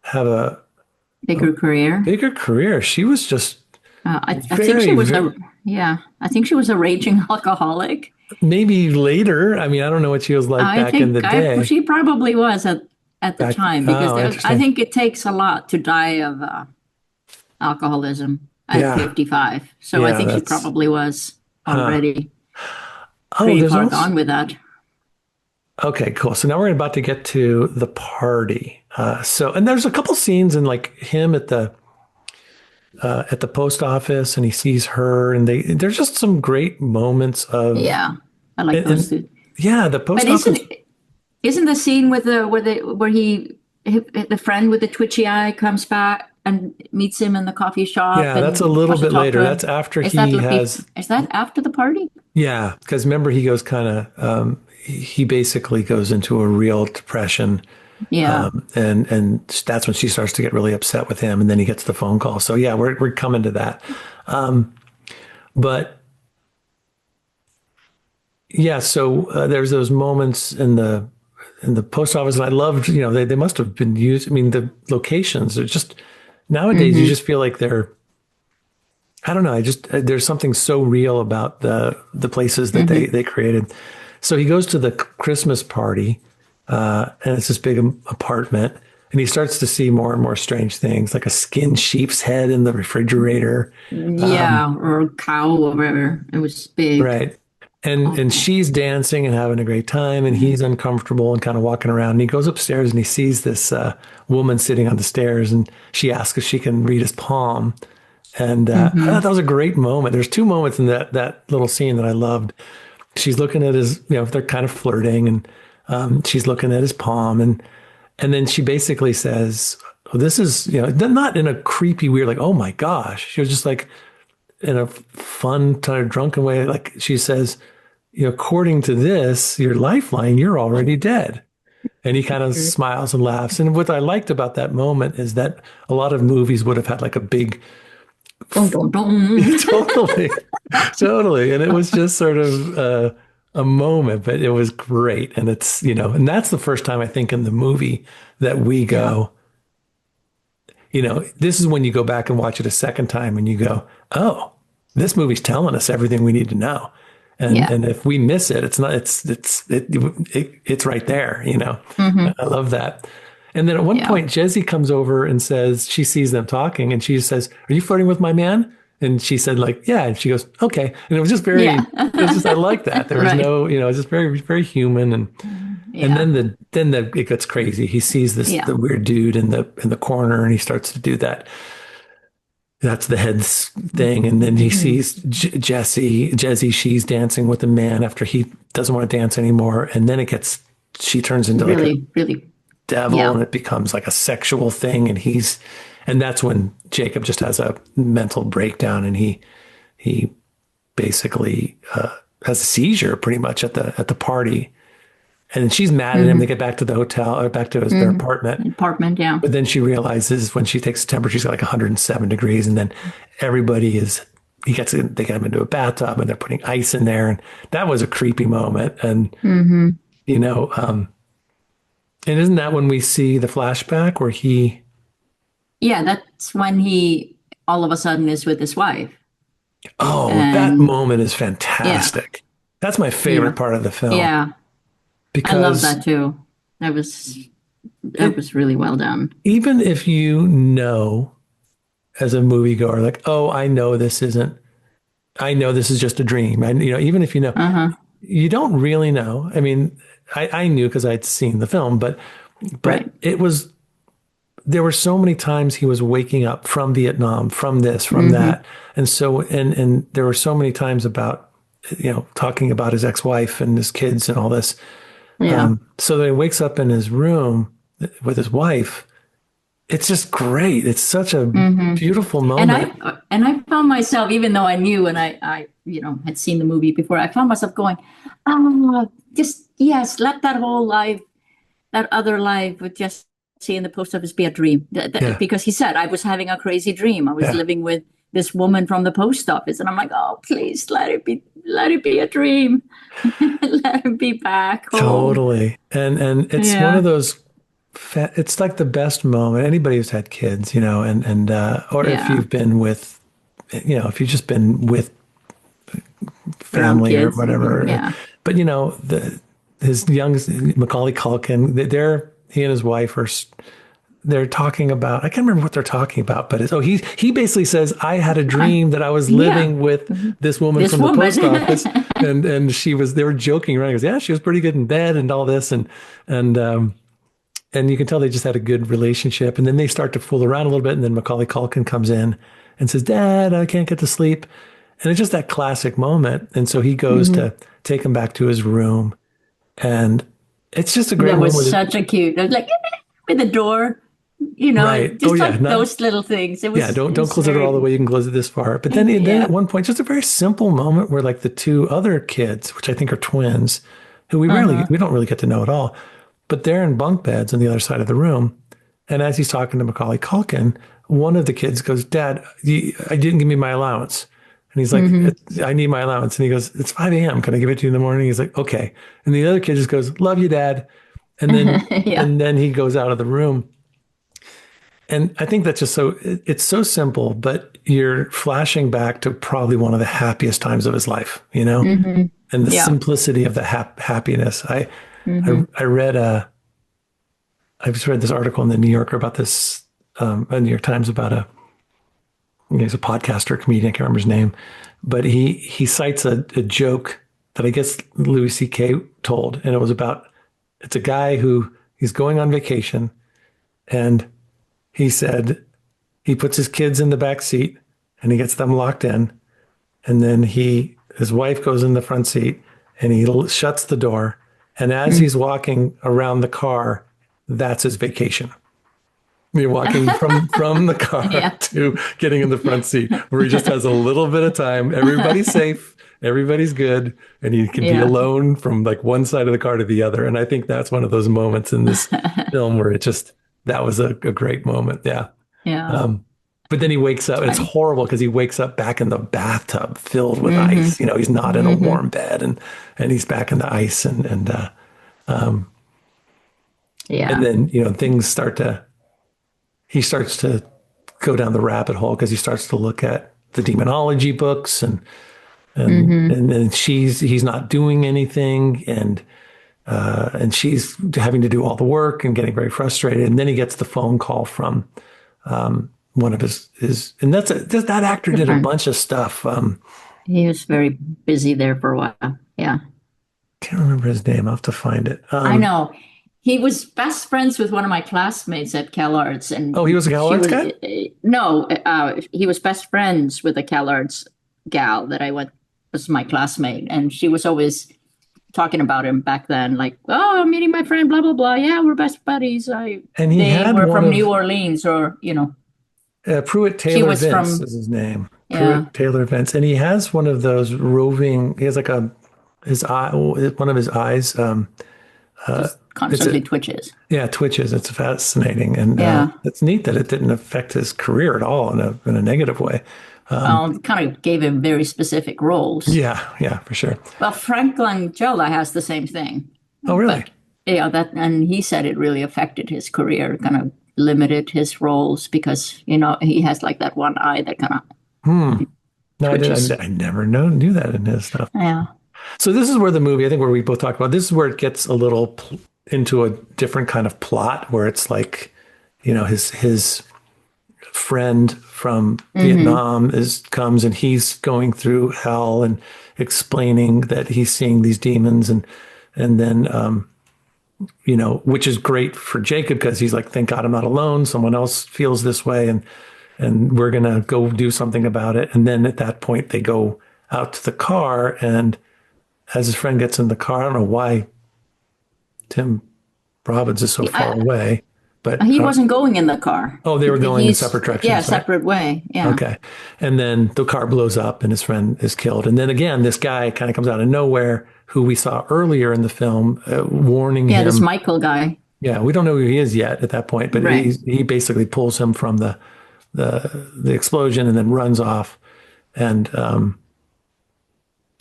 have a bigger career. She was just. I think she was I think she was a raging alcoholic. Maybe later. I mean, I don't know what she was like back in the day. She probably was at the time, because I think it takes a lot to die of alcoholism at 55. So I think she probably was already pretty far gone with that. Okay, cool. So now we're about to get to the party. And there's a couple scenes in like him at the post office, and he sees her, and there's just some great moments of. Yeah, I like those two. Yeah, the post office. Isn't the scene with where the friend with the twitchy eye comes back and meets him in the coffee shop? Yeah, that's a little bit later. That's after Is that after the party? Yeah, because remember, he goes he basically goes into a real depression. Yeah. And that's when she starts to get really upset with him, and then he gets the phone call. So yeah, we're coming to that. But yeah, so there's those moments in the post office, and I loved, they must have been used. I mean, the locations are just nowadays you just feel like they're, I don't know. There's something so real about the places that they created. So he goes to the Christmas party, and it's this big apartment, and he starts to see more and more strange things, like a skinned sheep's head in the refrigerator. Yeah, or a cow or whatever. It was big. Right. And she's dancing and having a great time, and he's uncomfortable and kind of walking around. And he goes upstairs and he sees this woman sitting on the stairs, and she asks if she can read his palm. And I thought that was a great moment. There's two moments in that little scene that I loved. She's looking at his, they're kind of flirting, and she's looking at his palm, and then she basically says, well, this is, not in a creepy, weird, like, oh my gosh. She was just like, in a fun, kind of drunken way, like she says, according to this, your lifeline, you're already dead. And he kind of smiles and laughs. And what I liked about that moment is that a lot of movies would have had like a big totally. And it was just sort of a moment, but it was great. And it's, and that's the first time I think in the movie that we go, this is when you go back and watch it a second time and you go, oh, this movie's telling us everything we need to know. And if we miss it, it's right there, I love that. And then at one point, Jesse comes over and says, she sees them talking, and she says, are you flirting with my man? And she said, like, yeah. And she goes, okay. And it was just very, I like that. There was no, it's just very, very human. And then it gets crazy. He sees the weird dude in the corner, and he starts to do that. that's the head's thing. And then he sees Jesse, she's dancing with a man after he doesn't want to dance anymore. And then she turns into really, like a really, devil, yeah. and it becomes like a sexual thing. And that's when Jacob just has a mental breakdown, and he basically has a seizure pretty much at the party. And she's mad at him. They get back to the hotel or back to their apartment. Yeah. But then she realizes when she takes the temperature, she's got like 107 degrees. And then they get him into a bathtub and they're putting ice in there. And that was a creepy moment. And, you know, and isn't that when we see the flashback where Yeah, that's when he all of a sudden is with his wife. Oh, that moment is fantastic. Yeah. That's my favorite part of the film. Yeah. Because I love that too. That was really well done. Even if you know, as a moviegoer, like, oh, I know this is just a dream. And, you know, even if you know, you don't really know. I mean, I knew because I'd seen the film, but right. There were so many times he was waking up from Vietnam, from this, from that. And so, and there were so many times about, you know, talking about his ex-wife and his kids and all this. Yeah. So that he wakes up in his room with his wife. It's just great. It's such a beautiful moment. And I found myself, even though I knew and I you know, had seen the movie before, I found myself going, yes, let that whole life, that other life with Jesse in the post office be a dream. Because he said, I was having a crazy dream. I was living with this woman from the post office. And I'm like, oh, please let it be a dream. Let him be back home. Totally. And it's one of those, it's like the best moment. Anybody who's had kids, you know, or if you've been with, you know, if you've just been with family or whatever. Yeah. But, you know, his young Macaulay Culkin, he and his wife they're talking about, I can't remember what they're talking about, but he basically says, I had a dream that I was living with this woman from the post office. and they were joking around. He goes, yeah, she was pretty good in bed and all this. And you can tell they just had a good relationship. And then they start to fool around a little bit. And then Macaulay Culkin comes in and says, Dad, I can't get to sleep. And it's just that classic moment. And so he goes to take him back to his room. And it's just a great moment. That was such a cute, it was like with the door. You know, just those little things. It was, don't close the door all the way. You can close it this far. But then at one point, just a very simple moment where like the two other kids, which I think are twins, who we don't really get to know at all, but they're in bunk beds on the other side of the room. And as he's talking to Macaulay Culkin, one of the kids goes, Dad, I didn't give me my allowance. And he's like, I need my allowance. And he goes, it's 5 a.m. Can I give it to you in the morning? He's like, okay. And the other kid just goes, love you, Dad. And then, and then he goes out of the room. And I think that's just it's so simple, but you're flashing back to probably one of the happiest times of his life, you know, and the simplicity of the happiness. I just read this article in the New Yorker about this, New York Times about he's a podcaster, comedian, I can't remember his name, but he cites a joke that I guess Louis C.K. told. And it's a guy he's going on vacation, and he said he puts his kids in the back seat and he gets them locked in. And then his wife goes in the front seat and he shuts the door. And as he's walking around the car, that's his vacation. You're walking from the car to getting in the front seat, where he just has a little bit of time. Everybody's safe. Everybody's good. And he can be alone from like one side of the car to the other. And I think that's one of those moments in this film where that was a great moment. Yeah. Yeah. But then he wakes up, and it's horrible because he wakes up back in the bathtub filled with ice. You know, he's not in a warm bed, and he's back in the ice, and then, you know, he starts to go down the rabbit hole because he starts to look at the demonology books, and then he's not doing anything, and she's having to do all the work and getting very frustrated. And then he gets the phone call from one of his and that actor did a bunch of stuff. He was very busy there for a while. Yeah. Can't remember his name. I'll have to find it. I know. he was best friends with one of my classmates at CalArts, and Oh, he was a CalArts guy? No, he was best friends with a CalArts gal that was my classmate, and she was always talking about him back then, like, oh, I'm meeting my friend, blah blah blah. Yeah, we're best buddies. And he They had were one from of New Orleans, or Pruitt she Taylor was Vince from, is his name. yeah, Pruitt Taylor Vince, and he has one of those roving. He has like his eye, one of his eyes. just It's constantly twitches. Yeah, twitches. It's fascinating, and Yeah. it's neat that it didn't affect his career at all in a negative way. Kind of gave him very specific roles. Yeah, for sure. Well, Frank Langella has the same thing, Oh, really? but yeah, and he said it really affected his career, kind of limited his roles because he has like that one eye that kind of No, twitches. I never knew that in his stuff. Yeah, So this is where the movie, I think, where we both talked about, this is where it gets a little into a different kind of plot, where it's like, his friend from Vietnam comes and he's going through hell and explaining that he's seeing these demons, and then which is great for Jacob because he's like, thank God I'm not alone. Someone else feels this way, and we're gonna go do something about it. And then at that point they go out to the car, and as his friend gets in the car, I don't know why Tim Robbins is so far away. But he wasn't going in the car. Oh, they were going in separate directions. Yeah, right? separate way. Yeah. Okay. And then the car blows up and his friend is killed. And then again, this guy kind of comes out of nowhere who we saw earlier in the film, warning him. Yeah, this Michael guy. Yeah, we don't know who he is yet at that point, but Right. he basically pulls him from the explosion and then runs off. And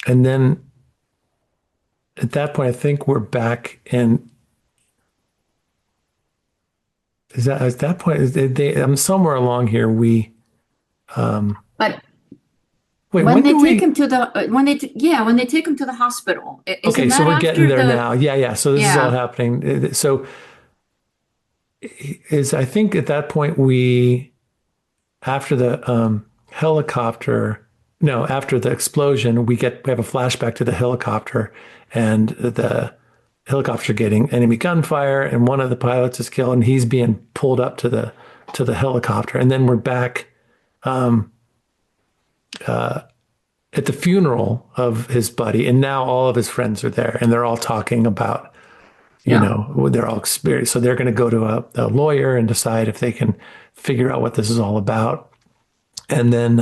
then at that point, I think we're back in. Is that at that point? I'm somewhere along here. But Wait, when they take him to the when they take him to the hospital. Okay, so we're getting there now. Yeah. So this is all happening. So I think at that point after the helicopter, no, after the explosion, we have a flashback to the helicopter and the helicopter getting enemy gunfire, and one of the pilots is killed, and he's being pulled up to the helicopter, and then we're back at the funeral of his buddy, and now all of his friends are there, and they're all talking about, they're all experienced, so they're going to go to a lawyer and decide if they can figure out what this is all about, and then.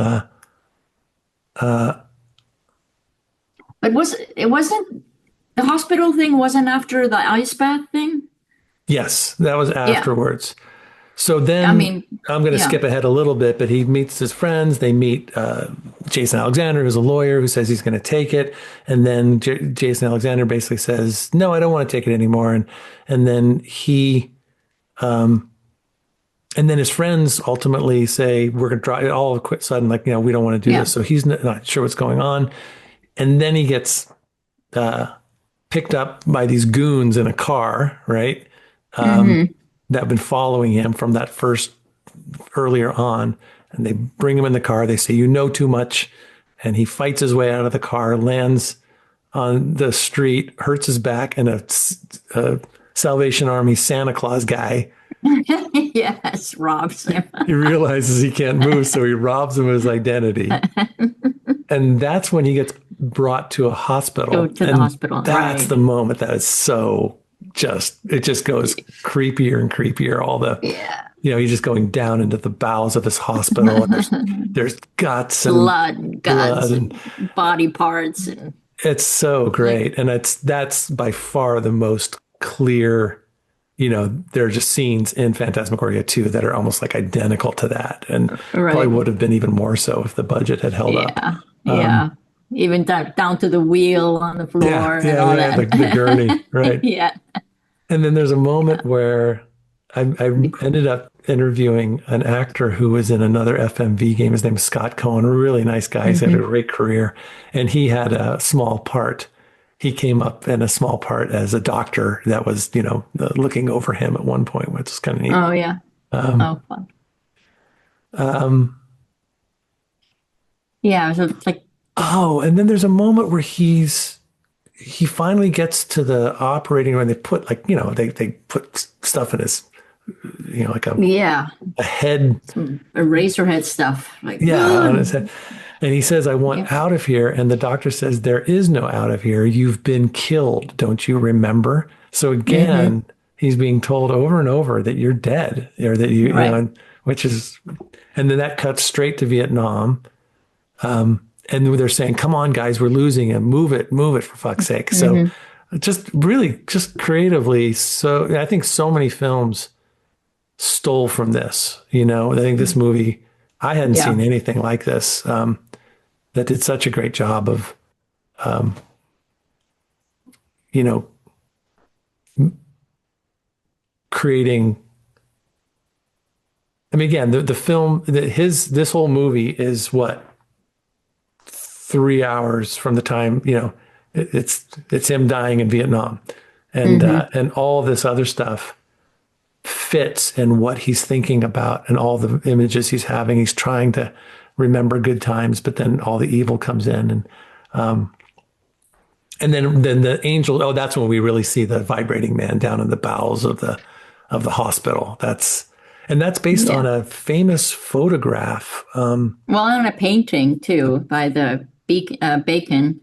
But it wasn't. The hospital thing wasn't after the ice bath thing? Yes, that was afterwards. Yeah. So then I'm going to skip ahead a little bit, but he meets his friends. They meet Jason Alexander, who's a lawyer, who says he's going to take it. And then Jason Alexander basically says, no, I don't want to take it anymore. And then and then his friends ultimately say, we're going to draw it all of a sudden, like, we don't want to do this. So he's not sure what's going on. And then he gets picked up by these goons in a car, right? That have been following him from that first earlier on. And they bring him in the car. They say, you know too much. And he fights his way out of the car, lands on the street, hurts his back, and a Salvation Army Santa Claus guy. Yes, robs him. He realizes he can't move, so he robs him of his identity. And that's when he gets brought to a hospital. Go to the hospital. That's the moment that is so it just goes creepier and creepier. He's just going down into the bowels of this hospital. And there's guts and guts and body parts. And it's so great. And that's by far the most clear, there are just scenes in Phantasmagoria 2 that are almost like identical to that. And probably would have been even more so if the budget had held up. Yeah. Even down to the wheel on the floor and all that. The gurney, right? Yeah. And then there's a moment where I ended up interviewing an actor who was in another FMV game. His name is Scott Cohen, a really nice guy. He's had a great career. And he had a small part. He came up in a small part as a doctor that was, looking over him at one point, which is kind of neat. Oh, yeah. Fun. Yeah, so it's like. Oh, and then there's a moment where he's he finally gets to the operating room and they put like, they put stuff in his, like a head. Some Eraserhead stuff. Like, Yeah. On his head. And he says, I want yeah. out of here. And the doctor says, there is no out of here. You've been killed. Don't you remember? So again, he's being told over and over that you're dead or that Right. and then that cuts straight to Vietnam. And they're saying, come on, guys, we're losing him. Move it for fuck's sake. So just really, just creatively. So I think so many films stole from this, I think this movie, I hadn't seen anything like this, that did such a great job of, creating. I mean, again, the film, this whole movie is what, 3 hours from the time, it's him dying in Vietnam, and all this other stuff fits in what he's thinking about and all the images he's having. He's trying to remember good times, but then all the evil comes in, and then the angel. Oh, that's when we really see the vibrating man down in the bowels of the hospital. That's based on a famous photograph. Well, on a painting too by the Bacon.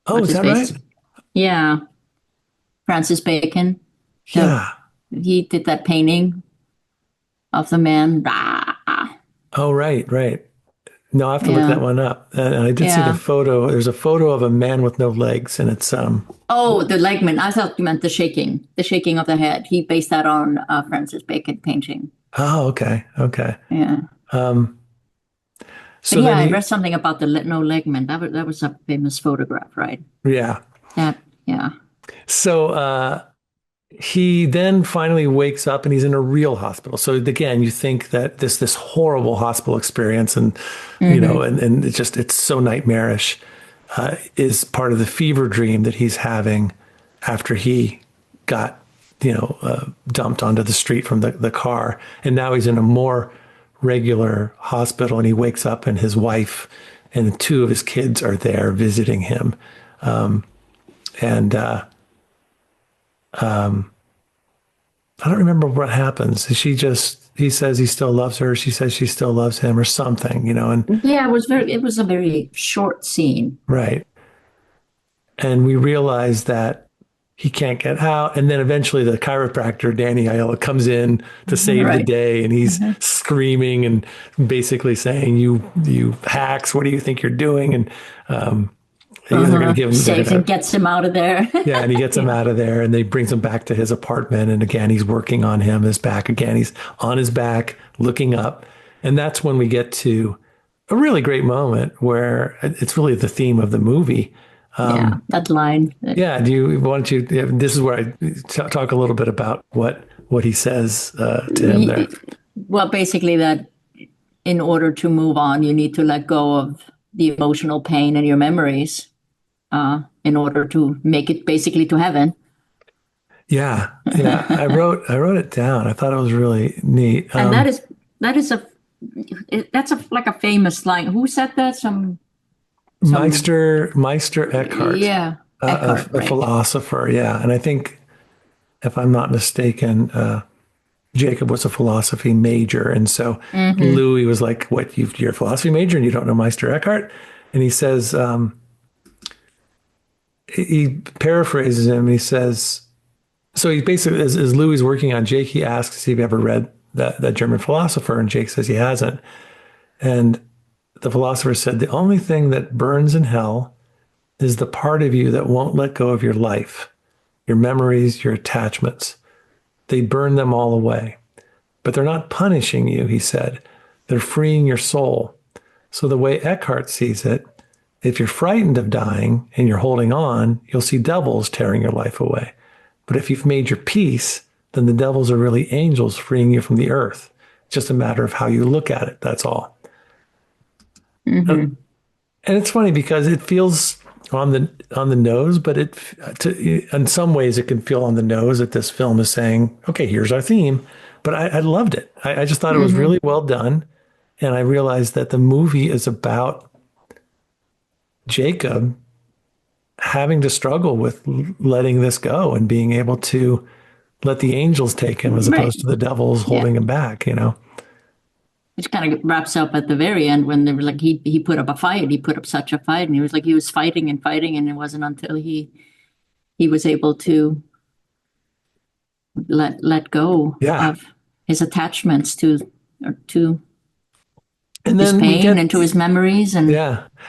Oh, is that right? Yeah, Francis Bacon. Yeah. He did that painting of the man. Oh, right. No, I have to look that one up. And I did see the photo. There's a photo of a man with no legs, and it's Oh, the legman. I thought you meant the shaking of the head. He based that on Francis Bacon painting. Oh, okay. Yeah. So I read something about the no legman. That was a famous photograph, right? Yeah. Yeah. So he then finally wakes up and he's in a real hospital. So again, you think that this horrible hospital experience and and it's so nightmarish is part of the fever dream that he's having after he got dumped onto the street from the car, and now he's in a more regular hospital, and he wakes up and his wife and two of his kids are there visiting him, I don't remember what happens. He says he still loves her. She says she still loves him or something, and yeah, it was a very short scene. Right. And we realize that he can't get out. And then eventually the chiropractor, Danny Aiello, comes in to save the day, and he's screaming and basically saying, you hacks, what do you think you're doing? And they're going to give him, saves and gets him out of there. Yeah, and he gets him out of there, and they brings him back to his apartment. And again, he's working on his back. Again, he's on his back, looking up. And that's when we get to a really great moment where it's really the theme of the movie. That line. Yeah, this is where I talk a little bit about what he says to him there. Well, basically that in order to move on, you need to let go of the emotional pain and your memories in order to make it basically to heaven. Yeah. I wrote it down. I thought it was really neat. And that's like a famous line. Who said that? Meister Eckhart. Yeah. Eckhart, a philosopher. Yeah. And I think, if I'm not mistaken, Jacob was a philosophy major. And so Louis was like, what, you're a philosophy major and you don't know Meister Eckhart? And he says, he paraphrases him and he says, so he basically, as Louis is working on Jake, he asks if he's ever read that German philosopher, and Jake says he hasn't. And the philosopher said, the only thing that burns in hell is the part of you that won't let go of your life, your memories, your attachments. They burn them all away. But they're not punishing you, he said. They're freeing your soul. So the way Eckhart sees it, if you're frightened of dying and you're holding on, you'll see devils tearing your life away. But if you've made your peace, then the devils are really angels freeing you from the earth. It's just a matter of how you look at it. That's all. And it's funny because it feels on the nose, but in some ways it can feel on the nose that this film is saying, okay, here's our theme. But I loved it. I just thought it was really well done. And I realized that the movie is about Jacob having to struggle with letting this go and being able to let the angels take him as opposed to the devils holding him back, you know? Which kind of wraps up at the very end when they were like, he put up a fight. He put up such a fight, and he was like, he was fighting and fighting, and it wasn't until he was able to let go of his attachments to and his then pain and to his memories. And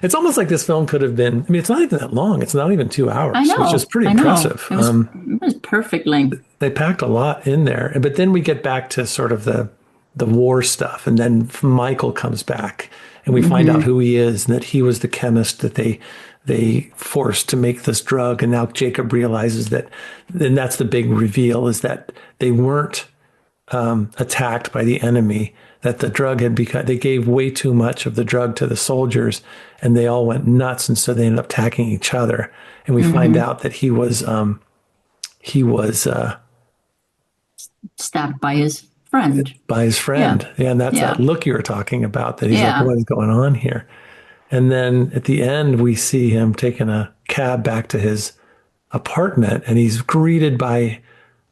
it's almost like this film could have been, I mean, it's not even that long. It's not even 2 hours, I know, which is pretty impressive. It was perfect length. They packed a lot in there. But then we get back to sort of the war stuff. And then Michael comes back and we find out who he is and that he was the chemist that they forced to make this drug. And now Jacob realizes that, and that's the big reveal, is that they weren't attacked by the enemy, that the drug had become, they gave way too much of the drug to the soldiers and they all went nuts. And so they ended up attacking each other. And we find out that he was stabbed by his friend. Yeah. And that's that look you were talking about, that he's like, what is going on here? And then at the end, we see him taking a cab back to his apartment and he's greeted by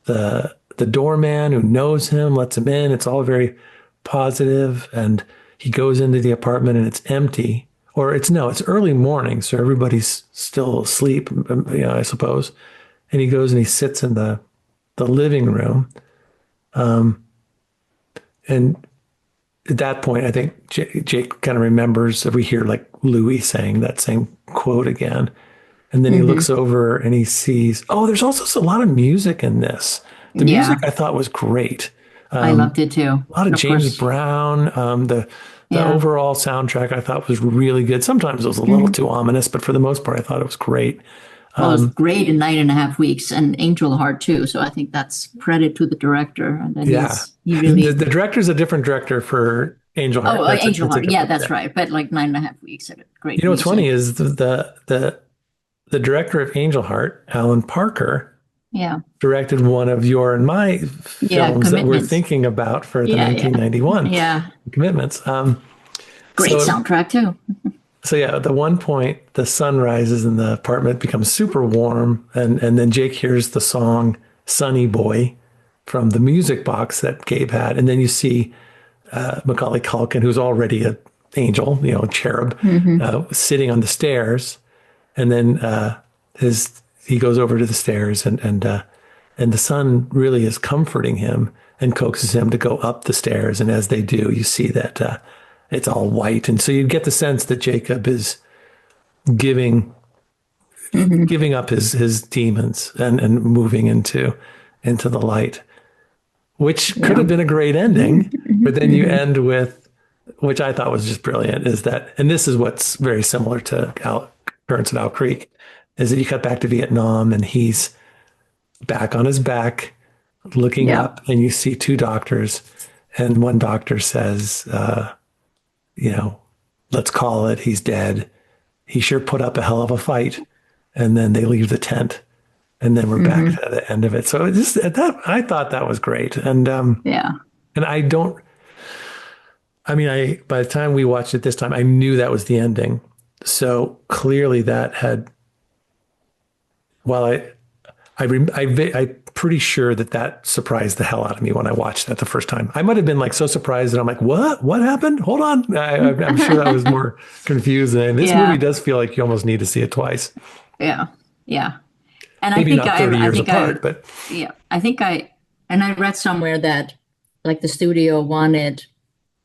the doorman who knows him, lets him in. It's all very positive. And he goes into the apartment and it's empty, or it's early morning. So everybody's still asleep, I suppose. And he goes and he sits in the living room. And at that point, I think Jake kind of remembers that we hear like Louis saying that same quote again. And then he looks over and he sees, there's also a lot of music in this. The music I thought was great. I loved it too. A lot of James Brown. The overall soundtrack I thought was really good. Sometimes it was a little too ominous, but for the most part, I thought it was great. Well, it was great in 9.5 Weeks and Angel Heart too. So I think that's credit to the director. And then he really the director's a different director for Angel Heart. Oh, Angel Heart. Yeah, that's right. But like 9.5 Weeks, great. You know what's funny is the director of Angel Heart, Alan Parker, directed one of your and my films that we're thinking about for the 1991 Commitments. Great soundtrack too. So at the one point, the sun rises and the apartment becomes super warm. And then Jake hears the song Sunny Boy from the music box that Gabe had. And then you see Macaulay Culkin, who's already an angel, cherub, sitting on the stairs. And then he goes over to the stairs and the sun really is comforting him and coaxes him to go up the stairs. And as they do, you see that it's all white. And so you get the sense that Jacob is giving up his demons and moving into the light, which could have been a great ending. But then you end with, which I thought was just brilliant, is that, and this is what's very similar to Currents at Owl Creek, is that you cut back to Vietnam and he's back on his back looking up and you see two doctors and one doctor says, let's call it, he's dead. He sure put up a hell of a fight. And then they leave the tent and then we're back to the end of it. So I thought that was great. And, and by the time we watched it this time, I knew that was the ending. So clearly that had, I'm pretty sure that surprised the hell out of me when I watched that the first time. I might have been like so surprised that I'm like, what happened? Hold on. I'm sure that was more confusing. This movie does feel like you almost need to see it twice. Yeah. And maybe not 30 years apart, but I read somewhere that like the studio wanted,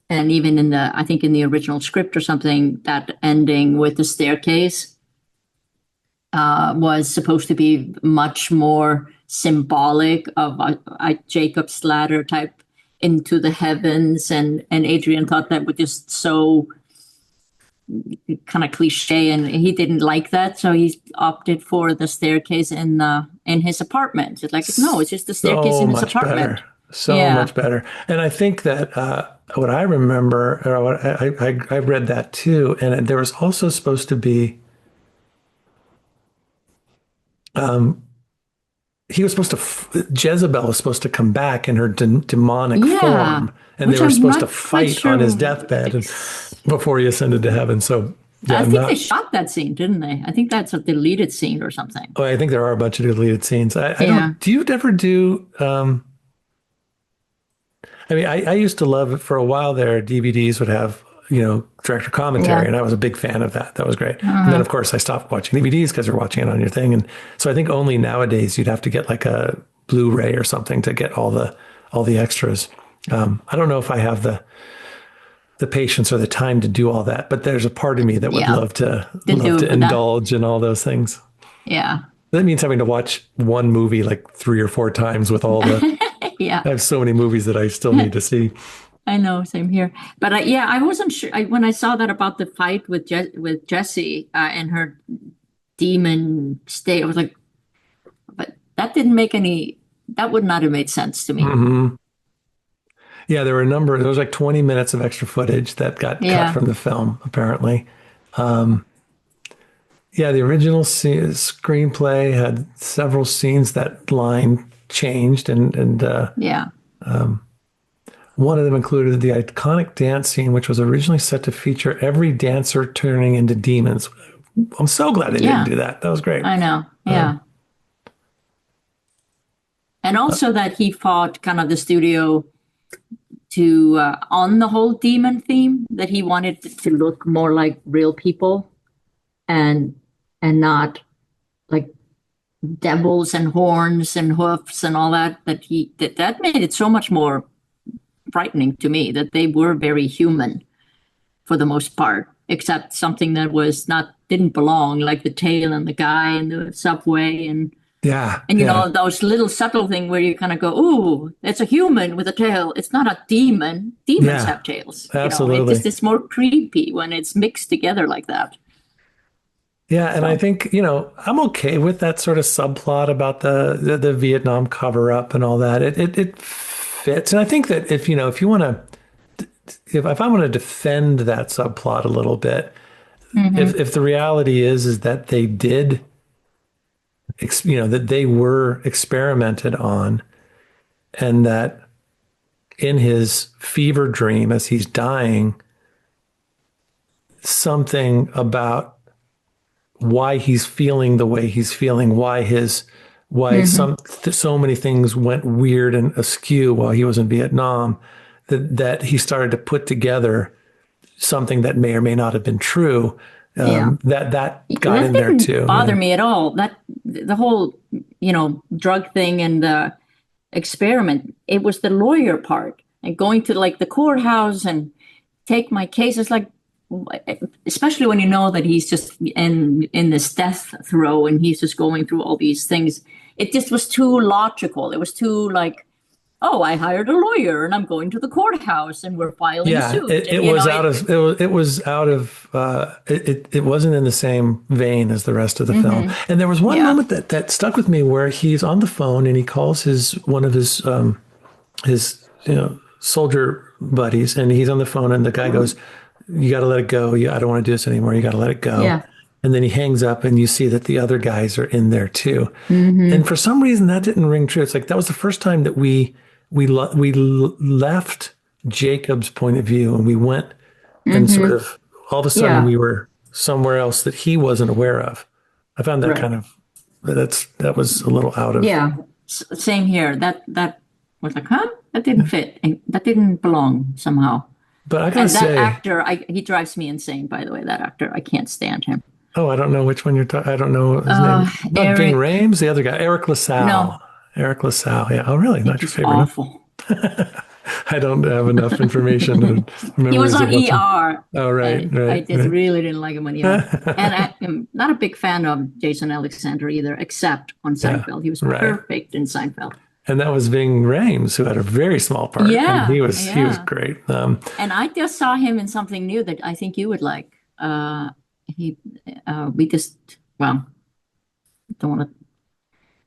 and even in the original script or something, that ending with the staircase was supposed to be much more symbolic of a Jacob's ladder type into the heavens, and Adrian thought that was just so kind of cliche, and he didn't like that, so he opted for the staircase in his apartment. It's like, no, it's just the staircase in his apartment. Much better. And I think that what I remember, or what I read that too, and there was also supposed to be Jezebel was supposed to come back in her demonic form, and they were supposed to fight on his deathbed before he ascended to heaven. So Yeah, I think they shot that scene, didn't they? I think that's a deleted scene or something. Oh, I think there are a bunch of deleted scenes. I Yeah. don't. Do you ever do? I mean, I used to love it for a while there. DVDs would have, director commentary, Yeah. and I was a big fan of that. That was great. And then, of course, I stopped watching DVDs because you're watching it on your thing. And so I think only nowadays you'd have to get like a Blu-ray or something to get all the extras. I don't know if I have the patience or the time to do all that, but there's a part of me that would love to indulge in all those things. Yeah. That means having to watch one movie like 3 or 4 times with all the. Yeah. I have so many movies that I still need to see. I know, same here. But I wasn't sure when I saw that about the fight with Jessie and her demon state. I was like, but that didn't make any. That would not have made sense to me. Mm-hmm. Yeah, there was like 20 minutes of extra footage that got cut from the film, apparently. The original screenplay had several scenes that Lyne changed, and one of them included the iconic dance scene, which was originally set to feature every dancer turning into demons. I'm so glad they didn't do that. That was great. I know, yeah. And also that he fought kind of the studio to on the whole demon theme, that he wanted to look more like real people and not like devils and horns and hoofs and all that. That made it so much more frightening to me, that they were very human for the most part, except something that didn't belong, like the tail and the guy in the subway and you know, those little subtle thing where you kind of go, ooh, it's a human with a tail. It's not a demon. Demons have tails. Absolutely. It's more creepy when it's mixed together like that. Yeah, and I think, I'm okay with that sort of subplot about the Vietnam cover-up and all that. It fits. And I think that if I want to defend that subplot a little bit, if the reality is that they did, that they were experimented on, and that in his fever dream as he's dying, something about why he's feeling the way he's feeling, why so many things went weird and askew while he was in Vietnam, that he started to put together something that may or may not have been true. That got in there too. Didn't bother me at all. That the whole, drug thing and the experiment, it was the lawyer part and going to like the courthouse and take my case. It's like, especially when you know that he's just in this death throw and he's just going through all these things. It just was too logical. It was too like, oh, I hired a lawyer and I'm going to the courthouse and we're filing a suit. It wasn't in the same vein as the rest of the film. And there was one moment that stuck with me where he's on the phone and he calls one of his soldier buddies, and he's on the phone and the guy goes, "You got to let it go. I don't want to do this anymore. You got to let it go." Yeah. And then he hangs up and you see that the other guys are in there too. And for some reason that didn't ring true. It's like that was the first time that we left Jacob's point of view and we went and sort of all of a sudden we were somewhere else that he wasn't aware of. I found that kind of that was a little out of same here. That was like, that didn't fit. That didn't belong somehow. But I gotta say, that actor, he drives me insane. By the way, that actor, I can't stand him. Oh, I don't know which one you're talking. I don't know his name. Not Ving Rhames, the other guy, Eric LaSalle. No. Eric LaSalle. Yeah. Oh, really? Not your favorite? Awful. I don't have enough information to remember. He was on ER. Oh, right. I really didn't like him on ER. And I am not a big fan of Jason Alexander either, except on Seinfeld. He was perfect in Seinfeld. And that was Ving Rhames, who had a very small part. Yeah. And he was great. And I just saw him in something new that I think you would like. Don't want to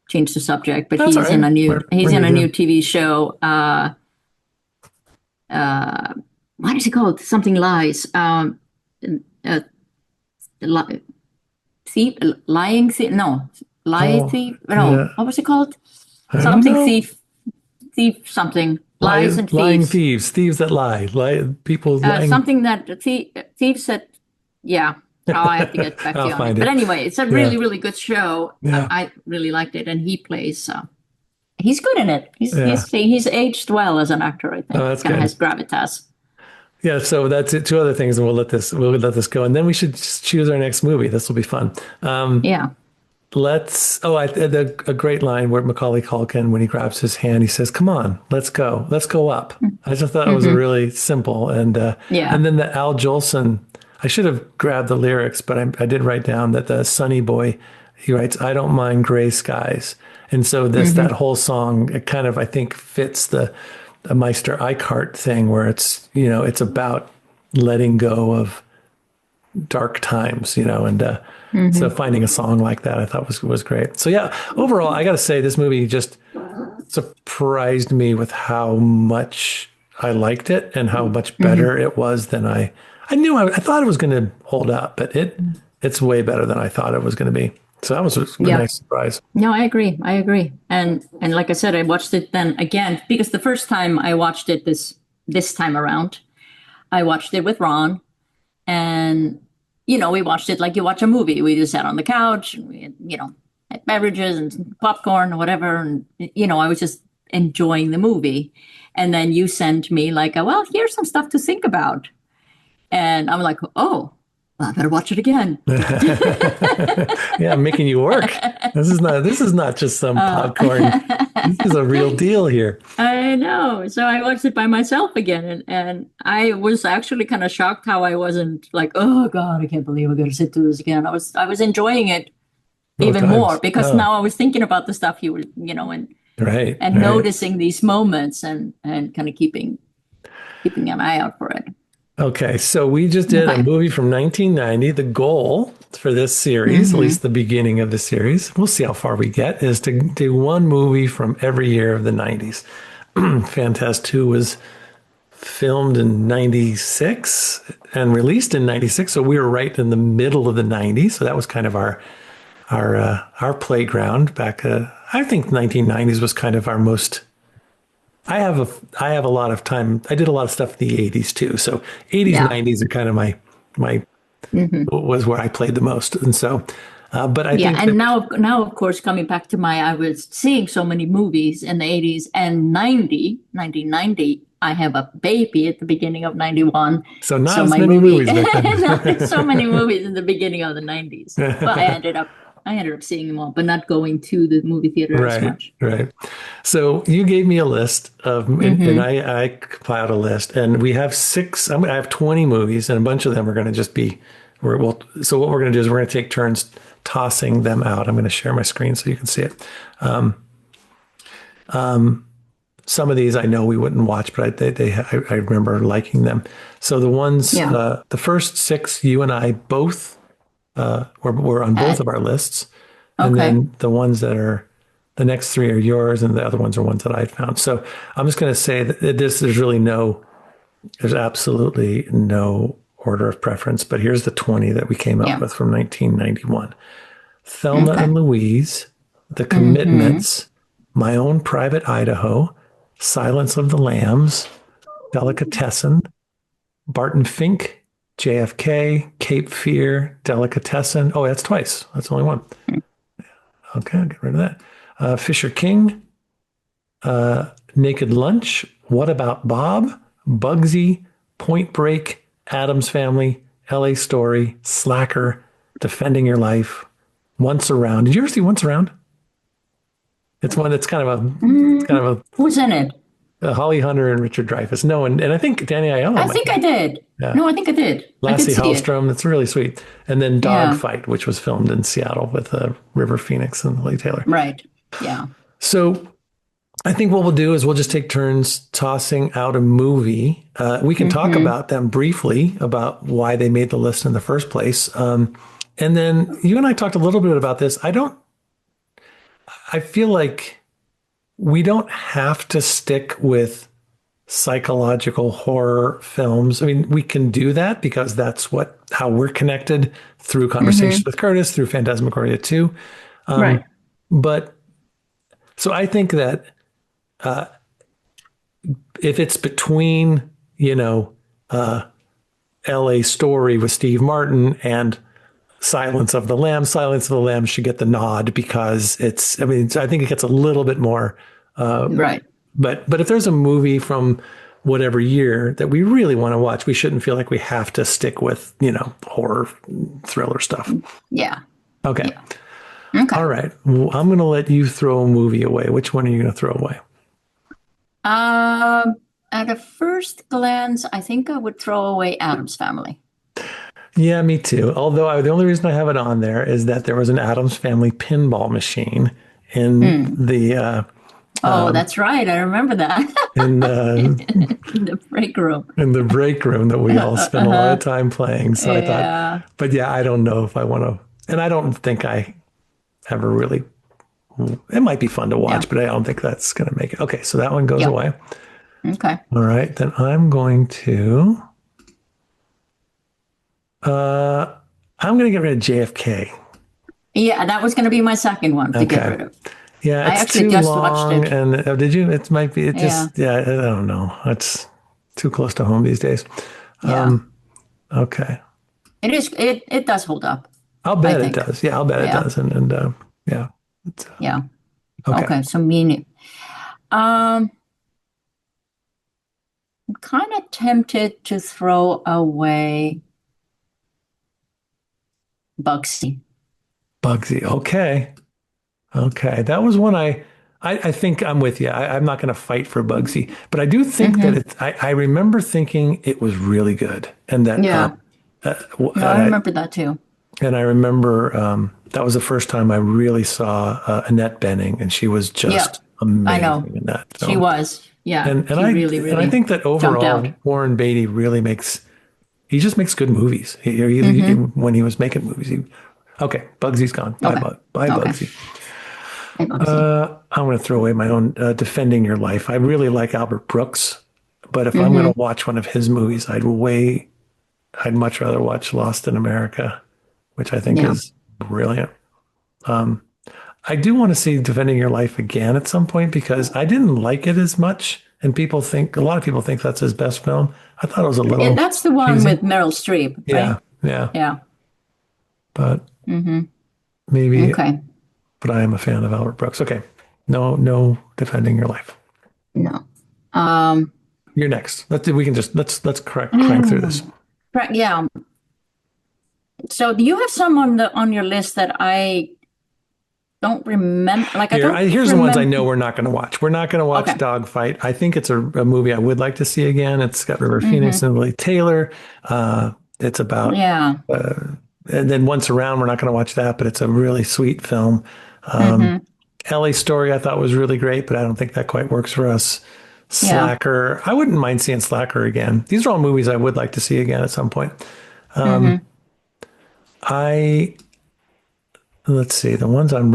change the subject, but he's in a new TV show. What is it called? Something Lies. Thief, lying thief. No, thief. No, yeah. What was it called? Something thief. Something lies and thieves. Lying thieves that lie. People lying. Something that thieves that. Yeah. Oh, I have to get back to I'll you on find it. But it. anyway, it's a Yeah. really, really good show. Yeah. I really liked it, and he plays. He's good in it. Yeah. He's aged well as an actor. I Oh, think that's kind of good. has gravitas. Yeah, so that's it. Two other things, and we'll let this go, and then we should just choose our next movie. This will be fun. Yeah. Let's. Oh, a great line where Macaulay Culkin, when he grabs his hand, he says, "Come on, let's go up." I just thought it was Hmm. really simple, Yeah. and then the Al Jolson. I should have grabbed the lyrics, but I did write down that the Sunny Boy, he writes, "I don't mind gray skies," and so that Hmm. whole song, it kind of I think fits the Meister Eckhart thing, where it's about letting go of dark times, and so Hmm. finding a song like that I thought was great. So yeah, overall I got to say this movie just surprised me with how much I liked it and how much Hmm. better it was than I knew. I thought it was going to hold up, but it's way better than I thought it was going to be. So that was a Yeah. nice surprise. No, I agree. I agree. And like I said, I watched it then again because the first time I watched it this time around, I watched it with Ron, and we watched it like you watch a movie. We just sat on the couch and we had beverages and popcorn or whatever, and I was just enjoying the movie. And then you sent me like, well, here's some stuff to think about, and I'm like, oh, well, I better watch it again. Yeah, I'm making you work. This is not just some popcorn. This is a real deal here. I know. So I watched it by myself again, and I was actually kind of shocked how I wasn't like, oh God, I can't believe I got to sit through this again. I was enjoying it Both even more times. because Oh, now I was thinking about the stuff you were, right, and right. noticing these moments and kind of keeping an eye out for it. Okay, so we just did a Okay. movie from 1990. The goal for this series, at Hmm. least the beginning of the series, we'll see how far we get, is to do one movie from every year of the 90s. Fantastic 2 was filmed in 96 and released in 96, so we were right in the middle of the 90s. So that was kind of our playground back. I think 1990s was kind of our most. I have a lot of time. I did a lot of stuff in the 80s too. So 80s, Yeah. 90s are kind of my Hmm. was where I played the most. And so, but I Yeah, think and that now of course coming back to I was seeing so many movies in the 80s and 1990. I have a baby at the beginning of 91. so not So as my many movie, movies back then. not so many movies in the beginning of the 90s. Well, I ended up seeing them all, but not going to the movie theater as Right, much. right. So you gave me a list of, and Hmm. I compiled a list, and we have six. I have 20 movies, and a bunch of them are going to just be. So what we're going to do is we're going to take turns tossing them out. I'm going to share my screen so you can see it. Some of these I know we wouldn't watch, but I remember liking them. So Yeah. the first six, you and I both were on both Uh, of our lists, and okay. then the next three are yours, and the other ones are ones that I found. So I'm just going to say that there's absolutely no order of preference, but here's the 20 that we came up Yeah. with from 1991. Thelma Okay. and Louise, The Hmm. Commitments, My Own Private Idaho, Silence of the Lambs, Delicatessen, Barton Fink, JFK, Cape Fear, Delicatessen. Oh, that's twice. That's only one. Okay, I'll get rid of that. Fisher King, Naked Lunch, What About Bob, Bugsy, Point Break, Adam's Family, LA Story, Slacker, Defending Your Life, Once Around. Did you ever see Once Around? It's one that's kind of Who's in it? Holly Hunter and Richard Dreyfuss. No, and I think Danny Aiello I might think I be. did. Yeah. No, I think I did. I did Lassie see it. Hallstrom. That's really sweet. And then Yeah. Dogfight, which was filmed in Seattle with River Phoenix and Lee Taylor. Right. Yeah. So I think what we'll do is we'll just take turns tossing out a movie. We can talk Hmm. about them briefly, about why they made the list in the first place. And then you and I talked a little bit about this. I feel like we don't have to stick with psychological horror films. I mean, we can do that because that's how we're connected through conversations Hmm. with Curtis, through Phantasmagoria 2. Right. But so I think that if it's between, LA Story with Steve Martin and Silence of the Lambs. Silence of the Lambs should get the nod because it's, I mean, I think it gets a little bit more. Right. But if there's a movie from whatever year that we really want to watch, we shouldn't feel like we have to stick with, horror thriller stuff. Yeah. Okay. Yeah. Okay. All right. Well, I'm going to let you throw a movie away. Which one are you going to throw away? At a first glance, I think I would throw away Addams Family. Yeah, me too. Although the only reason I have it on there is that there was an Addams Family pinball machine in the. That's right. I remember that. in the break room. In the break room that we all spent a lot of time playing. So I thought, but yeah, I don't know if I want to, and I don't think I ever really. It might be fun to watch, but I don't think that's going to make it. Okay, so that one goes away. Okay. All right, then I'm going to. I'm going to get rid of JFK. Yeah, that was going to be my second one to get rid of. Yeah, it's I actually too just long, watched it. And did you? It might be. It just. Yeah, I don't know. It's too close to home these days. Yeah. Okay. It is. It does hold up. I'll bet it does. Yeah, I'll bet it does. And yeah. Yeah. Okay. So meaning. I'm kind of tempted to throw away Bugsy. Okay. That was one I think I'm with you. I'm not going to fight for Bugsy, but I do think that I remember thinking it was really good. And that, I remember that too. And I remember that was the first time I really saw Annette Bening, and she was just amazing I know. in that film. She was. Yeah. And I think that overall Warren Beatty really he just makes good movies. When he was making movies. Okay, Bugsy's gone. Bye, Bugsy. I'm going to throw away my own Defending Your Life. I really like Albert Brooks, but if I'm going to watch one of his movies, I'd much rather watch Lost in America, which I think is brilliant. I do want to see Defending Your Life again at some point because I didn't like it as much, and a lot of people think that's his best film. I thought it was a little. And that's the one cheesy. With Meryl Streep. Right? Yeah. But maybe. Okay. But I am a fan of Albert Brooks. Okay. No Defending Your Life. No. You're next. Let's crank through this. Yeah. So do you have some on your list that I don't remember? Here's the ones I know we're not going to watch. We're not going to watch Dogfight. I think it's a movie I would like to see again. It's got River Phoenix and Lily Taylor. It's about and then Once Around, we're not going to watch that, but it's a really sweet film. LA Story I thought was really great, but I don't think that quite works for us. Slacker. I wouldn't mind seeing Slacker again. These are all movies I would like to see again at some point. Let's see, the ones I'm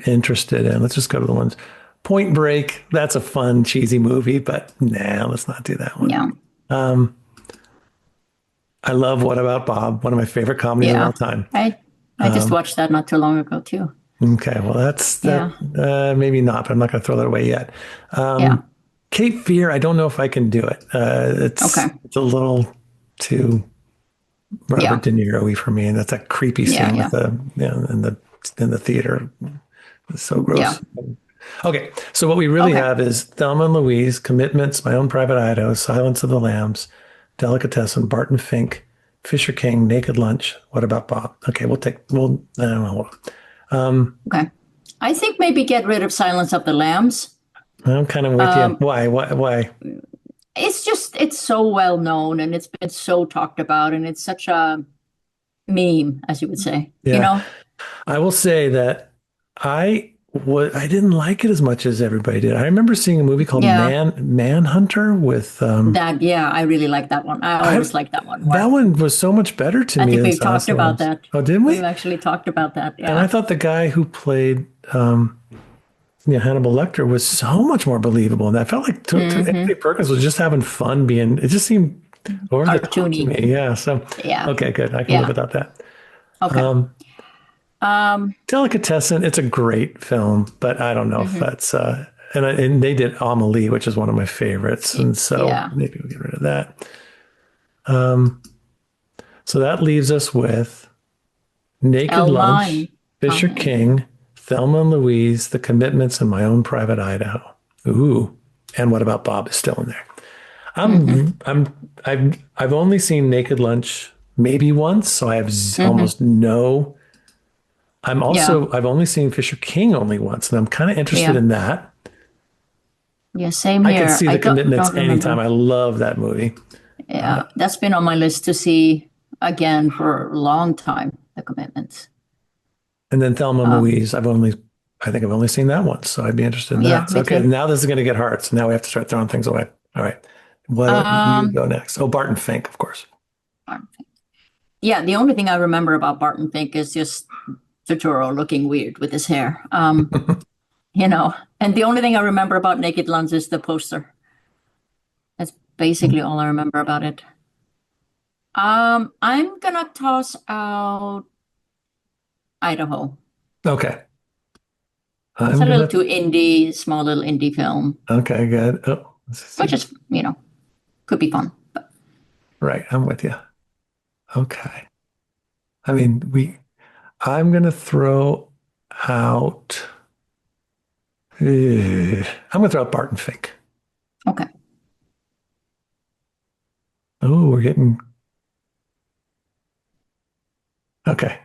interested in. Let's just go to the ones. Point Break. That's a fun, cheesy movie, but let's not do that one. Yeah. I love What About Bob? One of my favorite comedies of all time. I just watched that not too long ago too. Okay, well that's maybe not, but I'm not going to throw that away yet. Cape Fear, I don't know if I can do it. It's a little too Robert De Niro-y for me, and that's a creepy scene with in the theater. It's so gross. Yeah. Okay, so what we really have is Thelma and Louise, Commitments, My Own Private Idaho, Silence of the Lambs, Delicatessen, Barton Fink, Fisher King, Naked Lunch. What About Bob? Okay, hold on. Okay. I think maybe get rid of Silence of the Lambs. I'm kind of with you. Why? It's so well known and it's been so talked about and it's such a meme, as you would say. Yeah. I will say that I didn't like it as much as everybody did. I remember seeing a movie called Manhunter with I really like that one. I always like that one more. That one was so much better to me. I think we talked about that. Oh, did we? We've actually talked about that. Yeah. And I thought the guy who played Hannibal Lecter was so much more believable. And I felt like Anthony Perkins was just having fun being. It just seemed over the top to me. Yeah. So okay, good. I can live without that. Okay. Delicatessen, it's a great film, but I don't know if that's and they did Amelie, which is one of my favorites, and so maybe we'll get rid of that. So that leaves us with Naked Lunch, Lyne. Fisher King, Thelma and Louise, The Commitments, and My Own Private Idaho. Ooh. And What About Bob is still in there. I've only seen Naked Lunch maybe once, so I have almost no. I've only seen Fisher King only once, and I'm kind of interested in that. Yeah, same here. I can see The Commitments anytime. I love that movie. Yeah, that's been on my list to see again for a long time, The Commitments. And then Thelma and Louise, I think I've only seen that once, so I'd be interested in that. Yeah, So, okay, now this is going to get hard. So now we have to start throwing things away. All right. What do you go next? Oh, Barton Fink, of course. Barton Fink. Yeah, the only thing I remember about Barton Fink is just Turturro looking weird with his hair. You know, and the only thing I remember about Naked Lunch is the poster. That's basically all I remember about it. I'm gonna toss out Idaho. Okay. It's a little too indie, small little indie film. Okay, good. Oh, which is, you know, could be fun. But. Right, I'm with you. Okay. I mean, I'm gonna throw out. I'm gonna throw out Barton Fink. Okay. Oh, we're getting. Okay.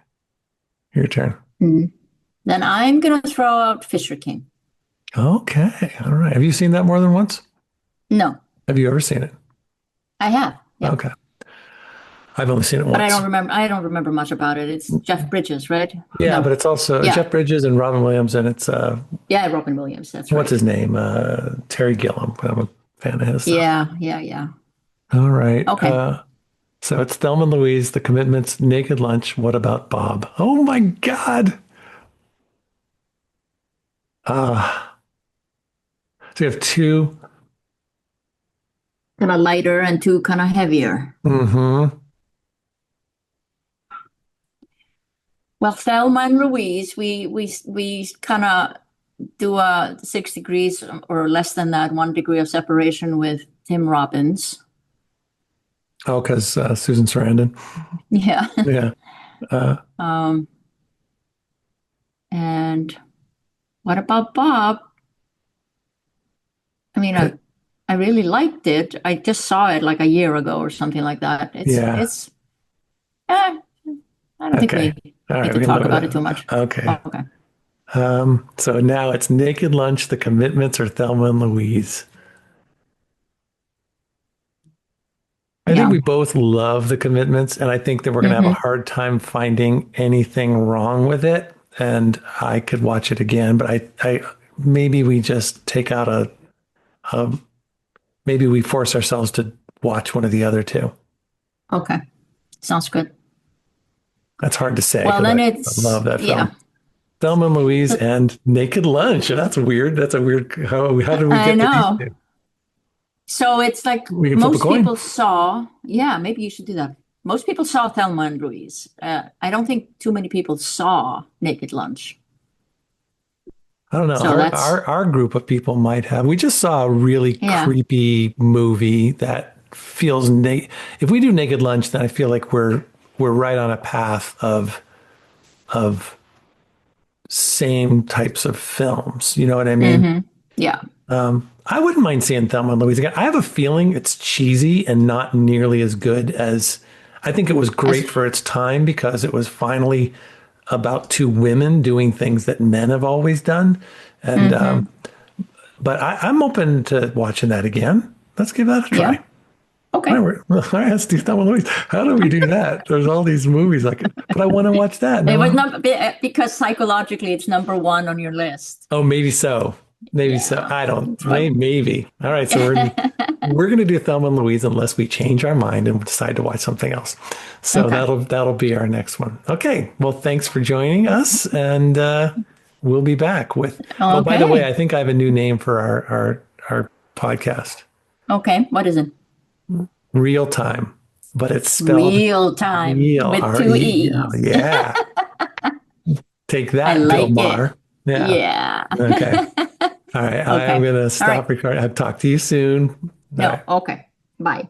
Your turn. Then I'm going to throw out Fisher King. Okay. All right. Have you seen that more than once? No. Have you ever seen it? I have. Yeah. Okay. I've only seen it once. But I don't remember much about it. It's Jeff Bridges, right? Yeah, no. But it's also Jeff Bridges and Robin Williams, and it's Robin Williams. That's right. What's his name? Terry Gilliam. I'm a fan of his. Yeah. All right. Okay. So it's Thelma and Louise, The Commitments, Naked Lunch, What About Bob? Oh my God. So you have two. Kind of lighter and two kind of heavier. Mm-hmm. Well, Thelma and Louise, we kind of do a 6 degrees or less than that, 1 degree of separation with Tim Robbins. Oh, because Susan Sarandon. Yeah. Yeah. And What About Bob? I mean, I really liked it. I just saw it like a year ago or something like that. I don't think we need to talk about it too much. Okay. Okay. So now it's Naked Lunch, The Commitments, or Thelma and Louise. I think we both love The Commitments, and I think that we're going to have a hard time finding anything wrong with it. And I could watch it again, but I maybe we just take out maybe we force ourselves to watch one of the other two. Okay, sounds good. That's hard to say. Well, then I love that film. Yeah. Thelma and Louise and Naked Lunch. That's weird. That's a weird. How did we get to these two? So it's like most people saw. Yeah, maybe you should do that. Most people saw Thelma and Louise. I don't think too many people saw Naked Lunch. I don't know. So our group of people might have. We just saw a really creepy movie that feels. If we do Naked Lunch, then I feel like we're right on a path of same types of films. You know what I mean? Mm-hmm. Yeah. I wouldn't mind seeing Thelma and Louise again. I have a feeling it's cheesy and not nearly as good as. I think it was great for its time because it was finally about two women doing things that men have always done. And but I'm open to watching that again. Let's give that a try. Yeah. Okay. All right, let's do Thelma and Louise. How do we do that? There's all these movies but I want to watch that. No. It was not because psychologically it's number one on your list. Oh, maybe so. Maybe so. I don't. Maybe. All right. So we're going to do Thelma and Louise unless we change our mind and decide to watch something else. So that'll be our next one. Okay. Well, thanks for joining us, and we'll be back with. Okay. Oh, by the way, I think I have a new name for our podcast. Okay. What is it? Real Time, but it's spelled Real Time with 2 E's. Yeah. Take that, Bill Maher. Yeah. Okay. All right. Okay. I'm going to stop recording. I'll talk to you soon. No. Right. Okay. Bye.